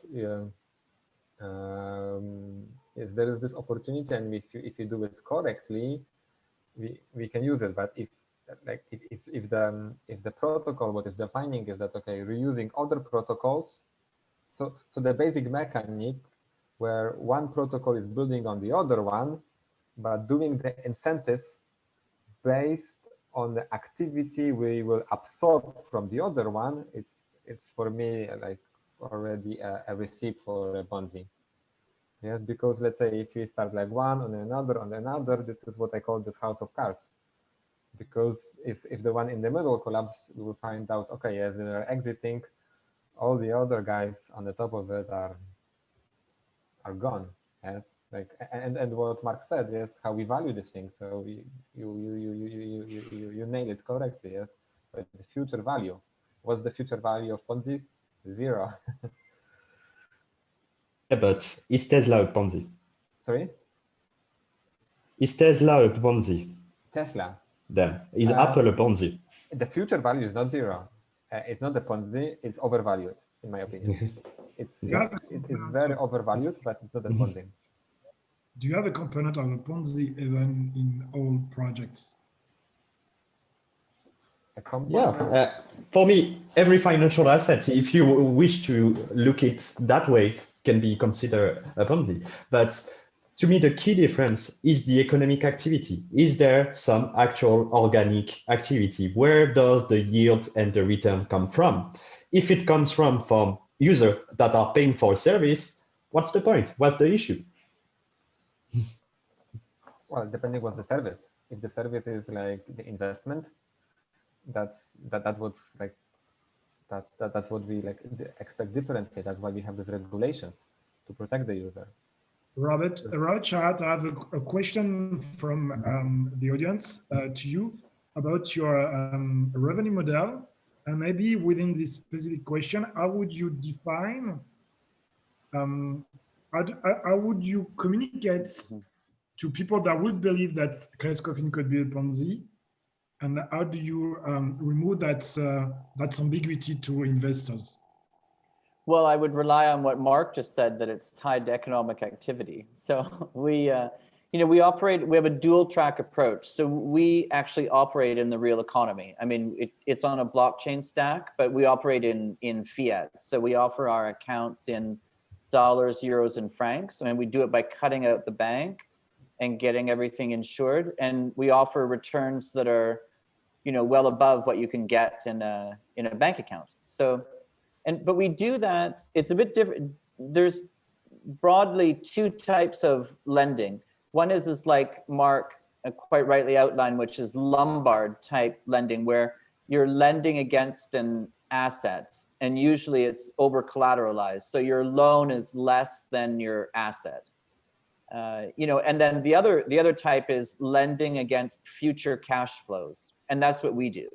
yes, there is this opportunity, and if you do it correctly, we can use it. But if the protocol, what is defining is that, okay, reusing other protocols. So the basic mechanic where one protocol is building on the other one, but doing the incentive based on the activity we will absorb from the other one, it's for me like already a receipt for a Ponzi. Yes, because let's say if you start like one on another, this is what I call this house of cards. Because if the one in the middle collapses, we will find out, okay, yes, they're exiting, all the other guys on the top of it are gone. Yes, like and what Mark said is how we value this thing. So you nailed it correctly. Yes, but the future value. What's the future value of Ponzi? 0. Yeah, but is Tesla a Ponzi? Sorry? Is Tesla a Ponzi? Tesla. Then is Apple a Ponzi? The future value is not 0. It's not a Ponzi. It's overvalued, in my opinion. It is very overvalued, but it's not a Ponzi. Do you have a component of a Ponzi even in all projects? Yeah, for me, every financial asset, if you wish to look it that way, can be considered a Ponzi. But to me, the key difference is the economic activity. Is there some actual organic activity? Where does the yield and the return come from? If it comes from users that are paying for a service, what's the point? What's the issue? Well, depending what's the service. If the service is like the investment, that's what's like that's what we like expect differently. That's why we have these regulations to protect the user. Robert Charat, I have a question from the audience to you about your revenue model. And maybe within this specific question, how would you define, how would you communicate to people that would believe that CrescoFin could be a Ponzi? And how do you remove that ambiguity to investors? Well, I would rely on what Mark just said, that it's tied to economic activity. So we have a dual track approach. So we actually operate in the real economy. I mean, it's on a blockchain stack, but we operate in fiat. So we offer our accounts in dollars, euros, and francs. I mean, we do it by cutting out the bank and getting everything insured. And we offer returns that are, well above what you can get in a bank account. So, but we do that, it's a bit different. There's broadly 2 types of lending. One is like Mark quite rightly outlined, which is Lombard type lending, where you're lending against an asset, and usually it's over collateralized. So your loan is less than your asset. And then the other type is lending against future cash flows, and that's what we do.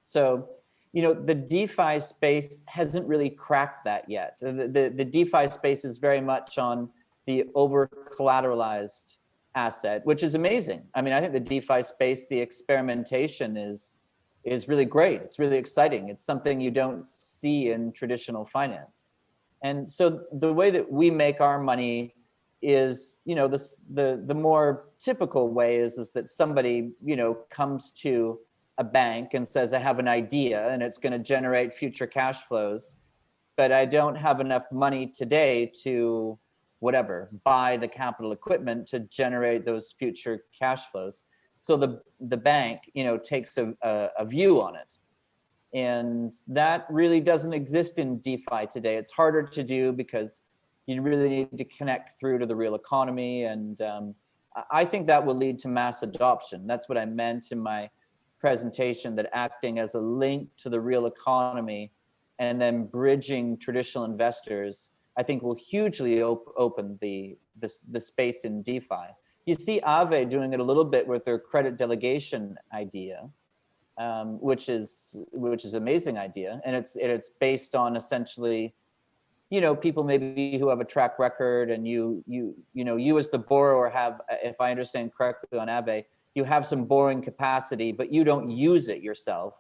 So, the DeFi space hasn't really cracked that yet. The DeFi space is very much on the over-collateralized asset, which is amazing. I mean, I think the DeFi space, the experimentation is really great. It's really exciting. It's something you don't see in traditional finance. And so the way that we make our money is, the more typical way is that somebody, comes to a bank and says, I have an idea and it's going to generate future cash flows, but I don't have enough money today to buy the capital equipment to generate those future cash flows. So the bank, takes a view on it. And that really doesn't exist in DeFi today. It's harder to do because you really need to connect through to the real economy. And I think that will lead to mass adoption. That's what I meant in my presentation, that acting as a link to the real economy and then bridging traditional investors, I think will hugely open the space in DeFi. You see AAve doing it a little bit with their credit delegation idea, which is amazing idea, and it's based on essentially, people maybe who have a track record, and you as the borrower have, if I understand correctly on AAve, you have some borrowing capacity, but you don't use it yourself.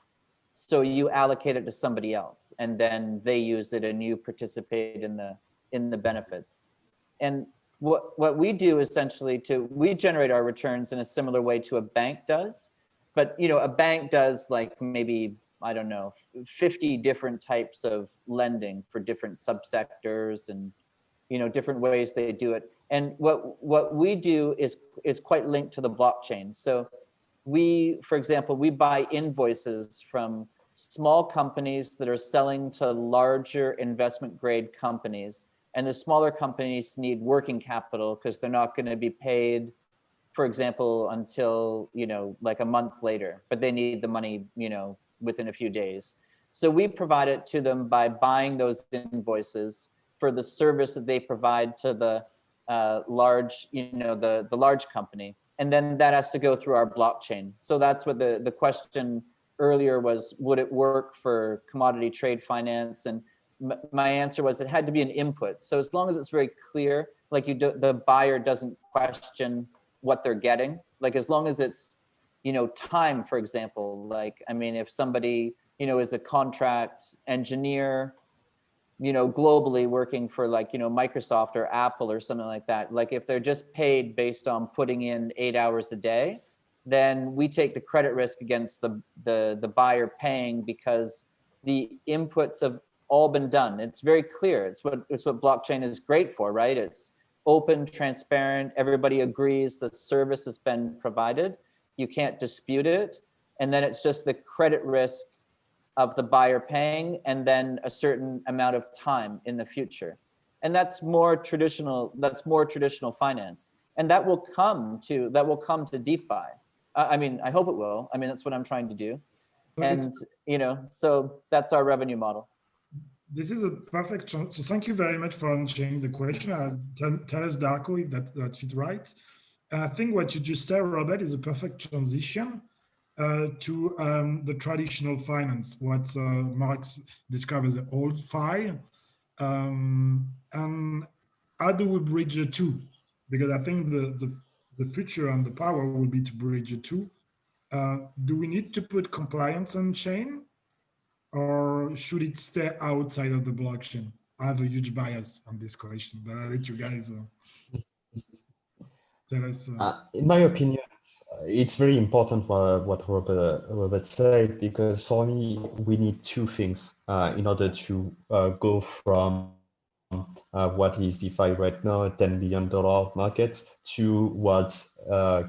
So you allocate it to somebody else, and then they use it, and you participate in the benefits. And what we do essentially, we generate our returns in a similar way to a bank does, but a bank does like maybe, I don't know, 50 different types of lending for different subsectors and different ways they do it. And what we do is quite linked to the blockchain. So for example, we buy invoices from small companies that are selling to larger investment grade companies. And the smaller companies need working capital because they're not going to be paid, for example, until, like a month later, but they need the money, within a few days. So we provide it to them by buying those invoices for the service that they provide to the large, the large company. And then that has to go through our blockchain. So that's what the question earlier was, would it work for commodity trade finance? And my answer was it had to be an input. So as long as it's very clear, like the buyer doesn't question what they're getting, like as long as it's, time, for example, like, I mean, if somebody, is a contract engineer, globally working for like, Microsoft or Apple or something like that, like if they're just paid based on putting in 8 hours a day, then we take the credit risk against the buyer paying because the inputs have all been done. It's very clear. It's what blockchain is great for, right? It's open, transparent. Everybody agrees the service has been provided. You can't dispute it. And then it's just the credit risk of the buyer paying and then a certain amount of time in the future. And that's more traditional finance. And that will come to DeFi. I mean, I hope it will. I mean, that's what I'm trying to do. And, so that's our revenue model. This is a perfect chance. So thank you very much for answering the question. Tell us, Darko, if that's right. I think what you just said, Robert, is a perfect transition to the traditional finance, what Marx described as the old fi. And how do we bridge the two? Because I think the future and the power will be to bridge the two. Do we need to put compliance on chain, or should it stay outside of the blockchain? I have a huge bias on this question, but I'll let you guys tell us. In my opinion, it's very important what Robert said, because for me, we need two things in order to go from what is DeFi right now, a $10 billion market, to what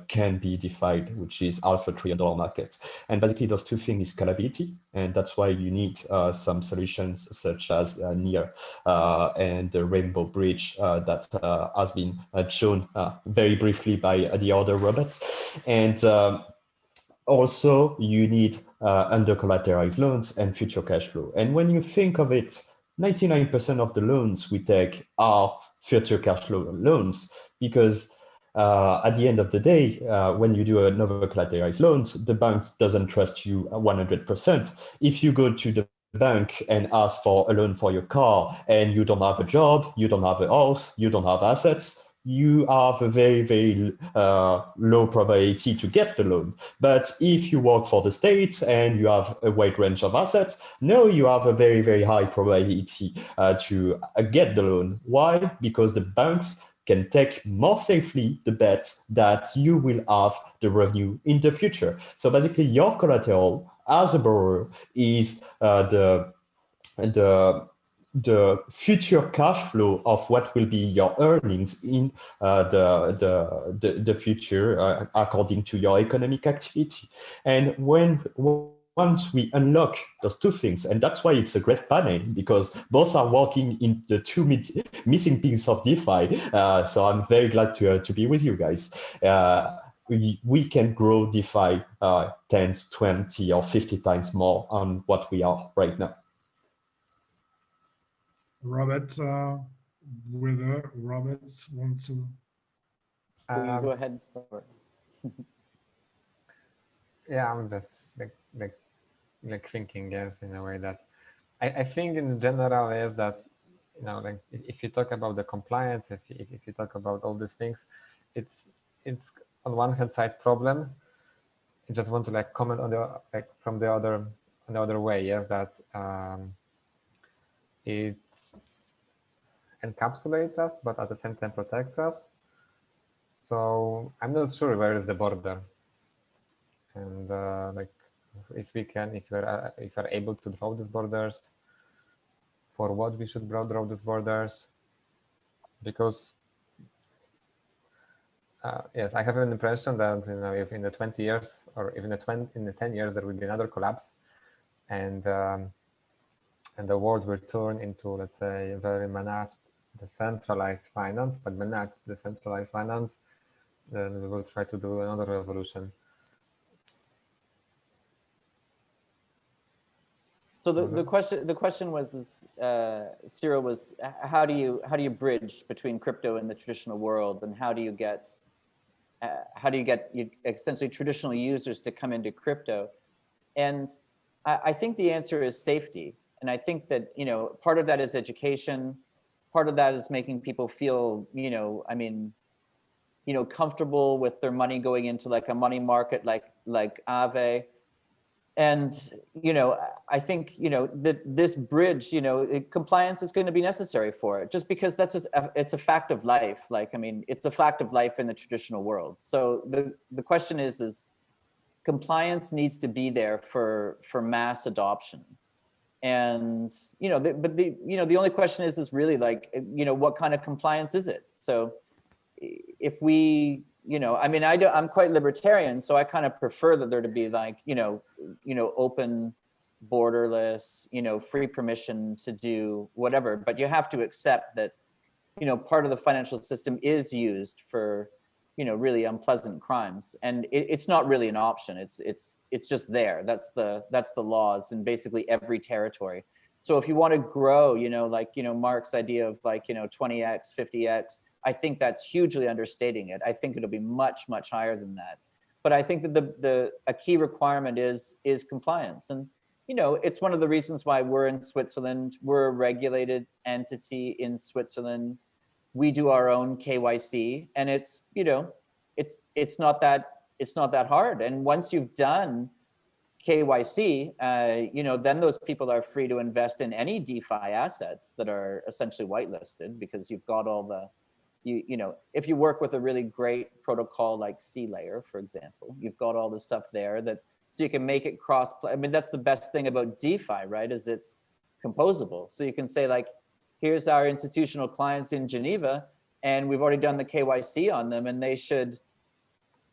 can be DeFi, which is $500 billion market. And basically those two things is scalability. And that's why you need some solutions such as NEAR and the Rainbow Bridge that has been shown very briefly by the other robots. And also you need under collateralized loans and future cash flow. And when you think of it, 99% of the loans we take are future cash flow loans, because at the end of the day, when you do another collateralized loans, the bank doesn't trust you 100%. If you go to the bank and ask for a loan for your car and you don't have a job, you don't have a house, you don't have assets, you have a very, very low probability to get the loan. But if you work for the state and you have a wide range of assets, now you have a very, very high probability to get the loan. Why? Because the banks can take more safely the bet that you will have the revenue in the future. So basically your collateral as a borrower is the future cash flow of what will be your earnings in the future according to your economic activity. And once we unlock those two things, and that's why it's a great panel, because both are working in the two missing pieces of DeFi. So I'm very glad to be with you guys. We can grow DeFi 10, 20, or 50 times more on what we are right now. Robert, whether Roberts want to. Go ahead, Robert. Yeah, I'm just like thinking, yes, in a way that I think in general is that, you know, like if you talk about the compliance, if you talk about all these things, it's on one hand side problem. I just want to like comment on the from the other way, yes, that it encapsulates us, but at the same time protects us. So I'm not sure where is the border, and like if we're able to draw these borders, for what we should draw these borders, because yes, I have an impression that, you know, if in the 20 years or even in the 10 years there will be another collapse, and the world will turn into, let's say, a very managed decentralized finance, but managed decentralized finance, then we will try to do another revolution. So the question was, Cyril, was how do you bridge between crypto and the traditional world, and how do you get essentially traditional users to come into crypto? And I think the answer is safety. And I think that, you know, part of that is education. Part of that is making people feel, you know, I mean, you know, comfortable with their money going into like a money market like AAve. And, you know, I think, you know, that this bridge, you know, compliance is going to be necessary for it, just because that's just, it's a fact of life. Like, I mean, it's a fact of life in the traditional world. So the question is compliance needs to be there for mass adoption. And, you know, the only question is really like, you know, what kind of compliance is it? So if we, you know, I mean, I'm quite libertarian, so I kind of prefer that there to be like, you know, open, borderless, you know, free permission to do whatever. But you have to accept that, you know, part of the financial system is used for, you know, really unpleasant crimes, and it's not really an option. It's just there. That's the laws in basically every territory. So if you want to grow, you know, like, you know, Mark's idea of like, you know, 20x, 50x. I think that's hugely understating it. I think it'll be much, much higher than that. But I think that a key requirement is compliance. And, you know, it's one of the reasons why we're in Switzerland. We're a regulated entity in Switzerland. We do our own KYC, and it's, you know, it's not that hard. And once you've done KYC, you know, then those people are free to invest in any DeFi assets that are essentially whitelisted, because you've got all the, you know, if you work with a really great protocol like C-Layer, for example, you've got all the stuff there that, so you can make it cross. I mean, that's the best thing about DeFi, right? Is it's composable. So you can say like, here's our institutional clients in Geneva, and we've already done the KYC on them, and they should,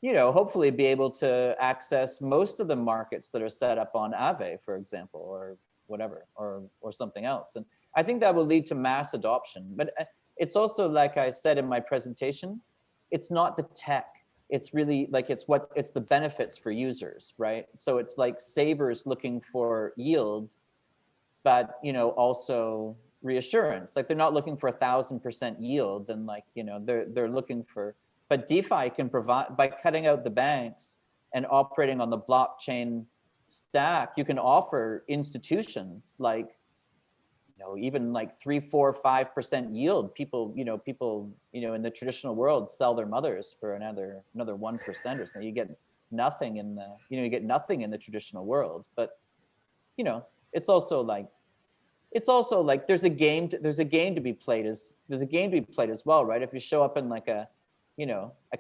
you know, hopefully be able to access most of the markets that are set up on AAve, for example, or whatever, or something else. And I think that will lead to mass adoption. But it's also, like I said in my presentation, it's not the tech. It's really like, it's the benefits for users, right? So it's like savers looking for yield, but, you know, also reassurance. Like, they're not looking for 1,000% yield, and like, you know, they're looking for But DeFi can provide, by cutting out the banks and operating on the blockchain stack, you can offer institutions like, even like 3, 4, 5% yield. People in the traditional world sell their mothers for another 1% or something. You get nothing in the, you get nothing in the traditional world. But it's also like there's a game to be played as well, right? If you show up in like a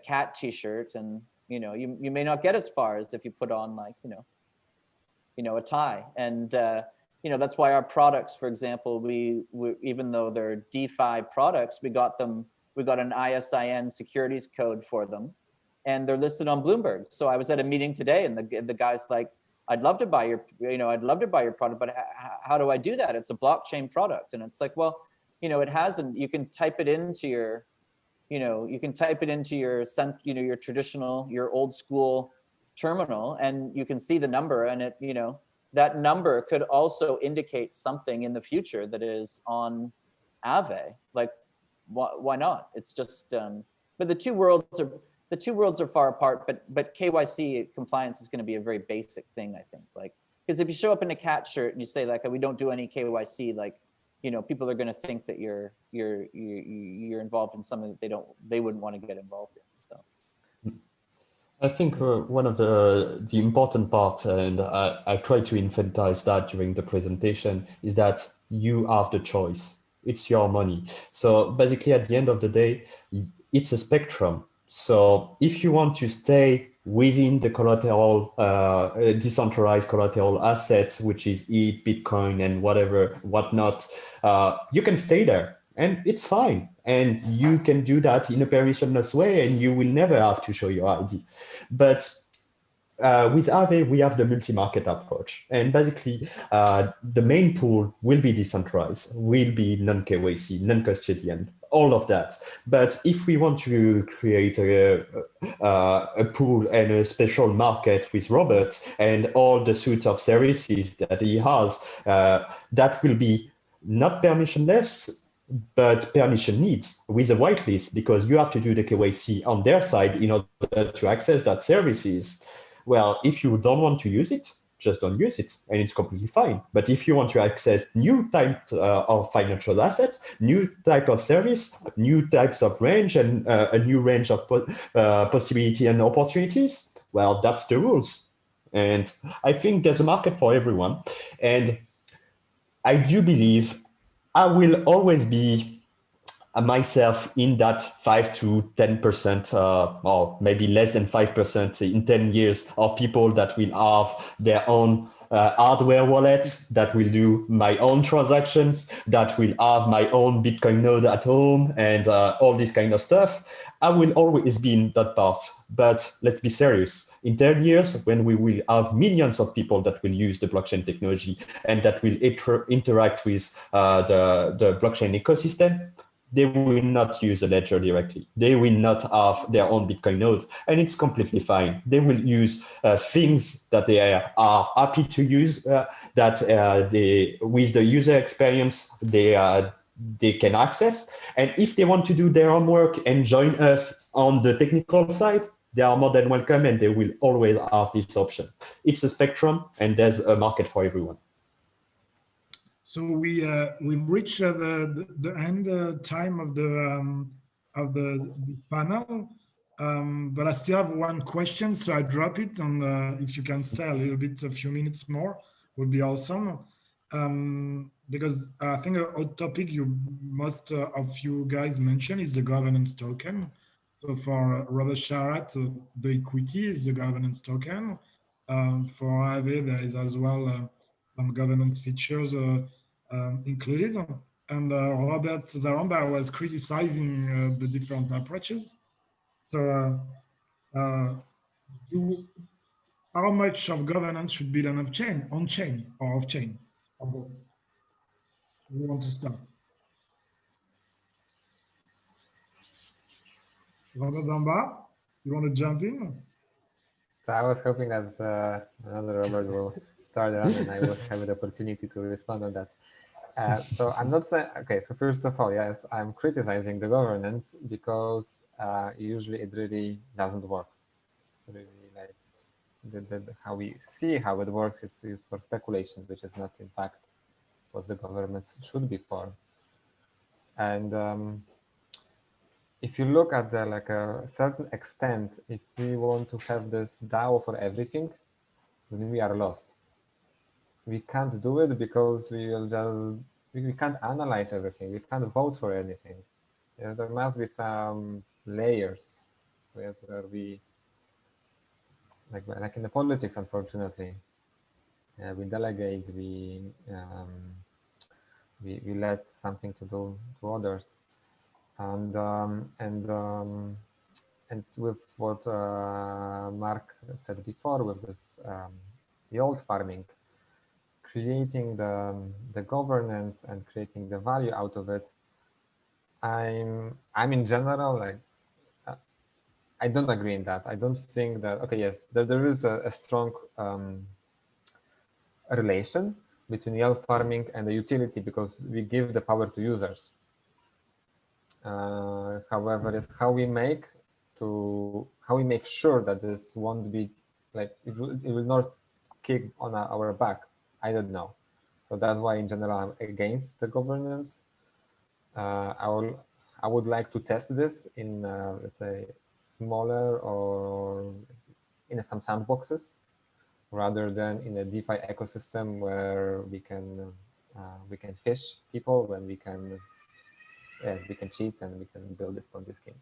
cat t-shirt, and you may not get as far as if you put on like a tie. And that's why our products, for example, we even though they're DeFi products, we got an ISIN securities code for them, and they're listed on Bloomberg. So I was at a meeting today, and the guy's like, I'd love to buy your product, but how do I do that? It's a blockchain product. And it's like, well, it hasn't, you can type it into your, your traditional, your old school terminal, and you can see the number, and it, that number could also indicate something in the future that is on AAve. Like, why not? It's just, but the two worlds are far apart, but KYC compliance is going to be a very basic thing, I think. Like, because if you show up in a cat shirt and you say like, we don't do any KYC, like, people are going to think that you're involved in something that they wouldn't want to get involved in. So I think one of the important parts, and I tried to emphasize that during the presentation, is that you have the choice. It's your money. So basically, at the end of the day, it's a spectrum. So if you want to stay within the collateral, decentralized collateral assets, which is ETH, Bitcoin, and whatnot, you can stay there, and it's fine. And you can do that in a permissionless way, and you will never have to show your ID. But with Aave, we have the multi-market approach. And basically, the main pool will be decentralized, will be non-KYC, non-custodian, all of that. But if we want to create a pool and a special market with Robert and all the suite of services that he has, that will be not permissionless, but permission needs with a whitelist, because you have to do the KYC on their side in order to access that services. Well, if you don't want to use it, just don't use it, and it's completely fine. But if you want to access new types of financial assets, new type of service, new types of range, and a new range of possibility and opportunities, well, that's the rules. And I think there's a market for everyone. And I do believe I will always be myself in that 5 to 10%, or maybe less than 5% in 10 years of people that will have their own hardware wallets, that will do my own transactions, that will have my own Bitcoin node at home, and all this kind of stuff. I will always be in that part. But let's be serious. In 10 years, when we will have millions of people that will use the blockchain technology and that will interact with the blockchain ecosystem, they will not use a ledger directly. They will not have their own Bitcoin nodes, and it's completely fine. They will use things that they are happy to use, that with the user experience, they can access. And if they want to do their own work and join us on the technical side, they are more than welcome, and they will always have this option. It's a spectrum, and there's a market for everyone. So we've reached the end time of the panel, but I still have one question, so I drop it, and if you can stay a little bit, a few minutes more, would be awesome. Because I think a topic most of you guys mentioned is the governance token. So for Robert Sharat, the equity is the governance token. For Aave, there is as well some governance features included. And Robert Zaremba was criticizing the different approaches. So how much of governance should be done on chain or off chain? Or both? We want to start. Robert Zaremba, you want to jump in? So I was hoping that another Robert will start on, and I will have the opportunity to respond on that. So I'm not saying, okay, so first of all, yes, I'm criticizing the governance because usually it really doesn't work. It's really like how we see how it works is used for speculation, which is not in fact what the governments should be for. And if you look at the like a certain extent, if we want to have this DAO for everything, then we are lost. We can't do it because we will just we can't analyze everything. We can't vote for anything. Yeah, there must be some layers, yes, where we like in the politics, unfortunately, we delegate, we let something to do to others, and with what Mark said before, with this the old farming, creating the governance and creating the value out of it. I'm in general like I don't agree in that. I don't think that okay, yes, there is a strong relation between yield farming and the utility because we give the power to users. However, it's how we make sure that this won't be like it will not kick on our back. I don't know. So that's why in general I'm against the governance. I would like to test this in let's say smaller or in some sandboxes rather than in a DeFi ecosystem where we can fish people when we can cheat and we can build this Ponzi scheme.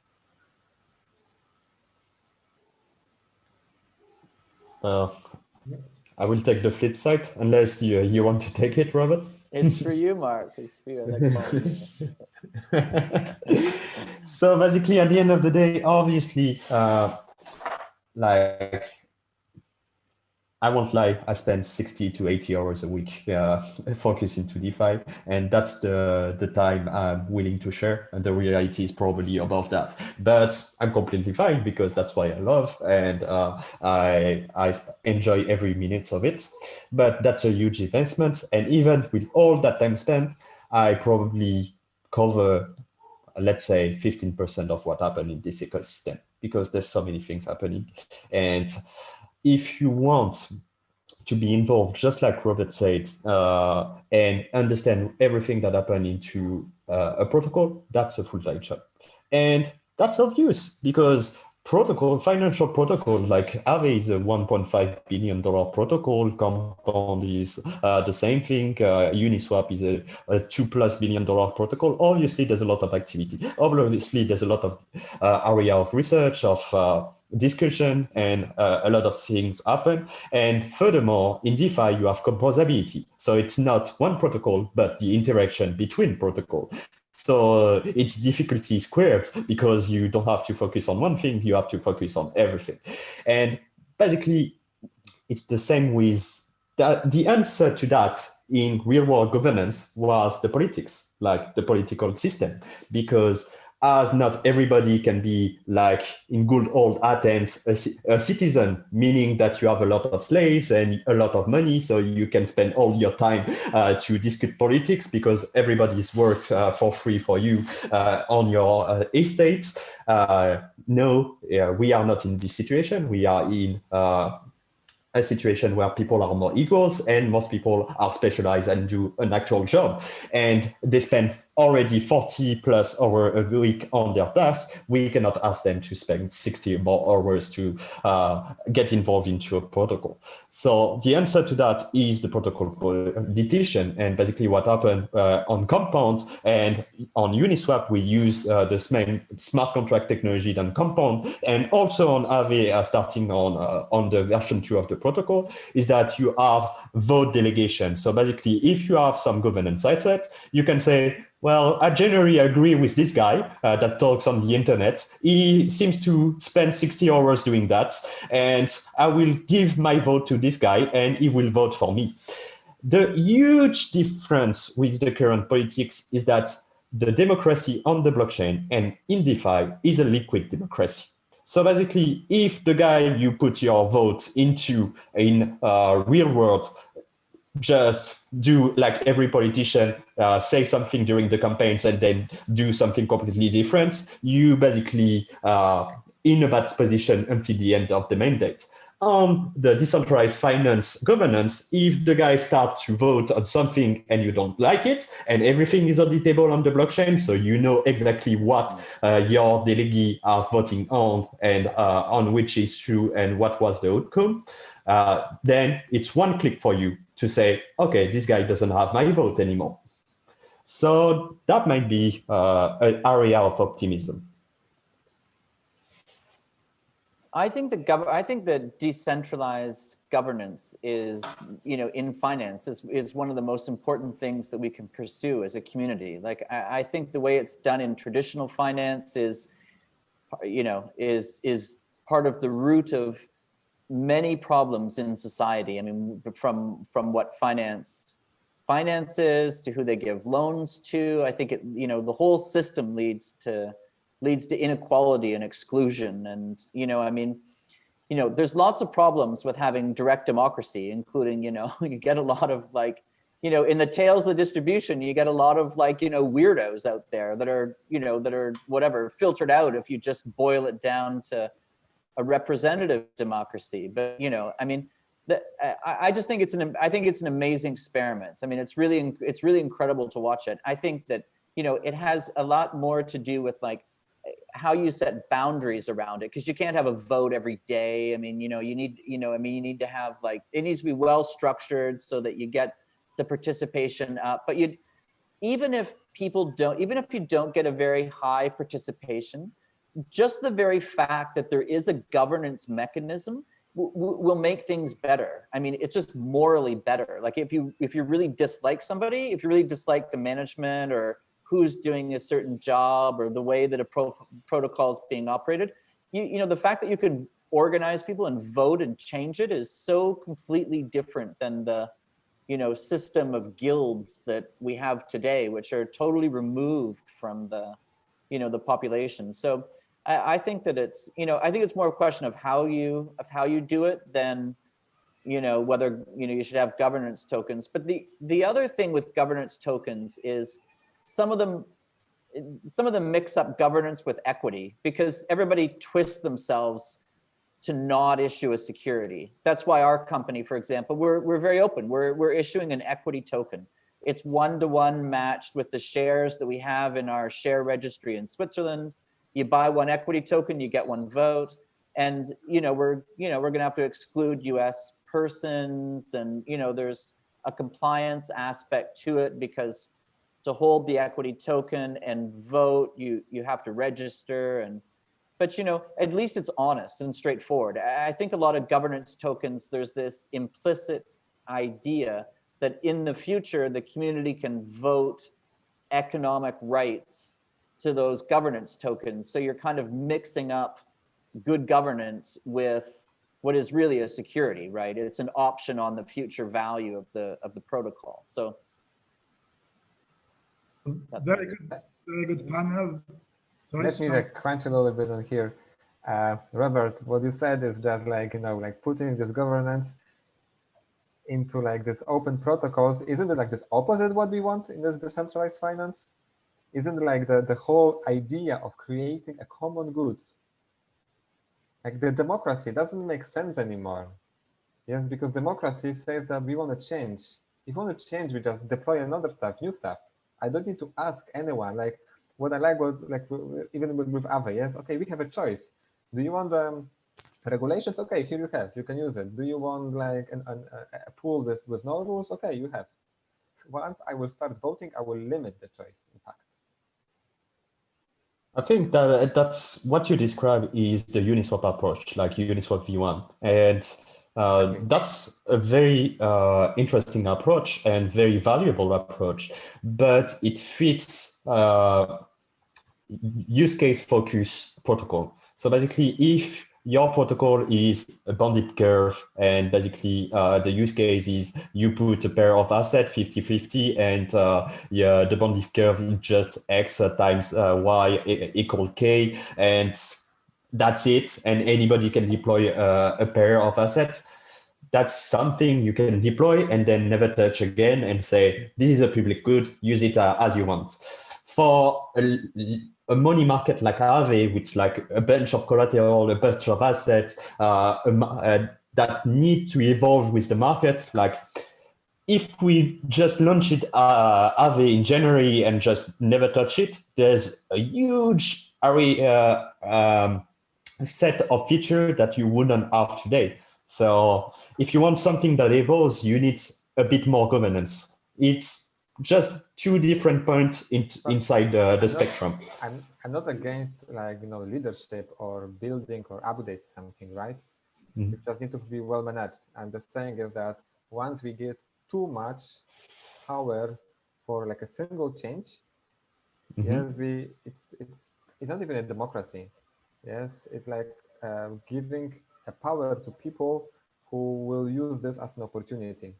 Yes. I will take the flip side, unless you want to take it, Robert. It's for you, Mark. It's for you. I like following you. So basically, at the end of the day, obviously, like I won't lie, I spend 60 to 80 hours a week focusing to DeFi, and that's the time I'm willing to share. And the reality is probably above that, but I'm completely fine because that's why I love, and I enjoy every minute of it. But that's a huge investment, and even with all that time spent, I probably cover, let's say, 15% of what happened in this ecosystem because there's so many things happening. And if you want to be involved, just like Robert said, and understand everything that happened into a protocol, that's a full-time job. And that's obvious because financial protocol like Aave is a $1.5 billion protocol, Compound is the same thing, Uniswap is a $2+ billion protocol. Obviously, there's a lot of activity. Obviously, there's a lot of area of research, of discussion, and a lot of things happen. And furthermore, in DeFi, you have composability. So it's not one protocol, but the interaction between protocols. So it's difficulty squared because you don't have to focus on one thing, you have to focus on everything. And basically, it's the same with that. The answer to that in real world governance was the politics, like the political system, because as not everybody can be like in good old Athens, a citizen, meaning that you have a lot of slaves and a lot of money, so you can spend all your time to discuss politics because everybody's worked for free for you on your estates. No, we are not in this situation. We are in a situation where people are more equals and most people are specialized and do an actual job. And they spend already 40+ hours a week on their task. We cannot ask them to spend 60 more hours to get involved into a protocol. So the answer to that is the protocol decision. And basically what happened on Compound and on Uniswap, we used the same smart contract technology than Compound, and also on Aave, starting on the version 2 of the protocol, is that you have vote delegation. So basically, if you have some governance asset, you can say, well, I generally agree with this guy that talks on the internet. He seems to spend 60 hours doing that, and I will give my vote to this guy, and he will vote for me. The huge difference with the current politics is that the democracy on the blockchain and in DeFi is a liquid democracy. So basically, if the guy you put your vote into in real world just do like every politician, say something during the campaigns and then do something completely different, you basically in a bad position until the end of the mandate. On the decentralized finance governance, if the guys start to vote on something and you don't like it, and everything is auditable on the blockchain, so you know exactly what your delegates are voting on and on which is true and what was the outcome, then it's one click for you to say, okay, this guy doesn't have my vote anymore. So that might be an area of optimism. I think that decentralized governance is, in finance is one of the most important things that we can pursue as a community. Like I think the way it's done in traditional finance is part of the root of many problems in society. I mean, from what finance is to who they give loans to. I think the whole system leads to inequality and exclusion. And, there's lots of problems with having direct democracy, including, you get a lot of in the tails of the distribution, you get a lot of weirdos out there that are, that are whatever, filtered out if you just boil it down to a representative democracy. But, I just think it's an amazing experiment. I mean, it's really incredible to watch it. I think that, it has a lot more to do with how you set boundaries around it, because you can't have a vote every day. I mean, you need to have it needs to be well structured so that you get the participation up. But even if you don't get a very high participation, just the very fact that there is a governance mechanism will make things better. I mean, it's just morally better. Like if you really dislike somebody, if you really dislike the management or who's doing a certain job or the way that a protocol is being operated, the fact that you can organize people and vote and change it is so completely different than the system of guilds that we have today, which are totally removed from the the population. So I think that it's I think it's more a question of how you do it than whether you should have governance tokens. But the other thing with governance tokens is some of them mix up governance with equity, because everybody twists themselves to not issue a security. That's why our company, for example, we're very open. We're issuing an equity token. It's 1-to-1 matched with the shares that we have in our share registry in Switzerland. You buy one equity token, you get one vote. And we're gonna have to exclude US persons, and there's a compliance aspect to it, because to hold the equity token and vote, you have to register. But at least it's honest and straightforward. I think a lot of governance tokens, there's this implicit idea that in the future the community can vote economic rights to those governance tokens. So you're kind of mixing up good governance with what is really a security, right? It's an option on the future value of the protocol. So very good panel. Sorry, Let me crunch a little bit on here. Robert, what you said is just putting this governance into this open protocols. Isn't it this opposite what we want in this decentralized finance? Isn't it the whole idea of creating a common goods? The democracy doesn't make sense anymore. Yes, because democracy says that we want to change. If we want to change, we just deploy another stuff, new stuff. I don't need to ask anyone. What I even with AAve, yes, okay, we have a choice. Do you want regulations? Okay, here you can use it. Do you want a pool with no rules? Okay, you have. Once I will start voting, I will limit the choice, in fact. I think that's what you describe is the Uniswap approach, like Uniswap V1. And that's a very interesting approach and very valuable approach, but it fits use case focus protocol. So basically, if your protocol is a bandit curve, and basically the use case is you put a pair of assets 50-50, and the bandit curve is just X times Y equal K, and that's it, and anybody can deploy a pair of assets. that's something you can deploy and then never touch again and say, this is a public good, use it as you want. For a money market like AAve, which like a bunch of collateral, a bunch of assets that need to evolve with the market, like if we just launch it AAve in January and just never touch it, there's a huge set of features that you wouldn't have today. So if you want something that evolves, you need a bit more governance. It's just two different points inside the spectrum. I'm not against like leadership or building or update something, right? Mm-hmm. It just need to be well managed. I'm just saying is that once we get too much power for like a single change, Mm-hmm. yes, it's not even a democracy. Yes, it's like giving a power to people who will use this as an opportunity.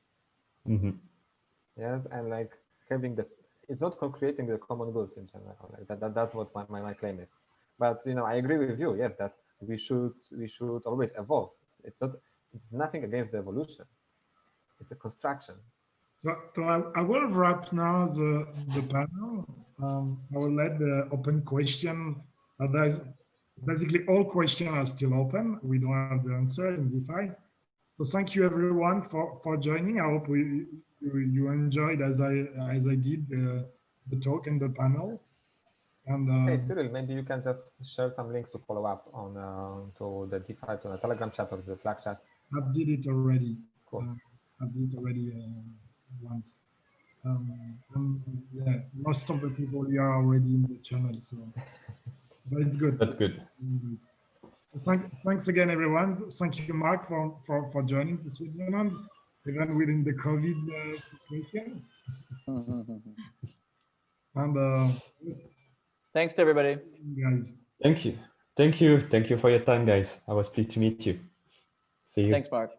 Mm-hmm. Yes, and like having it's not creating the common goods in general. Like that's what my claim is. But I agree with you. Yes, that we should always evolve. It's nothing against the evolution. It's a construction. So I will wrap now the panel. I will let the open question. There's basically all questions are still open. We don't have the answer in DeFi. So thank you everyone for joining. I hope you enjoyed as I did the talk and the panel. And Hey Cyril, maybe you can just share some links to follow up on to the DeFi, to the Telegram chat or the Slack chat. I've did it already. Cool. I did it already once. Yeah, most of the people here are already in the channel, so but it's good. That's good. Thanks again, everyone. Thank you, Mark, for joining to Switzerland, even within the COVID situation. And yes, Thanks to everybody. guys. Thank you. Thank you. Thank you for your time, guys. I was pleased to meet you. See you. Thanks, Mark.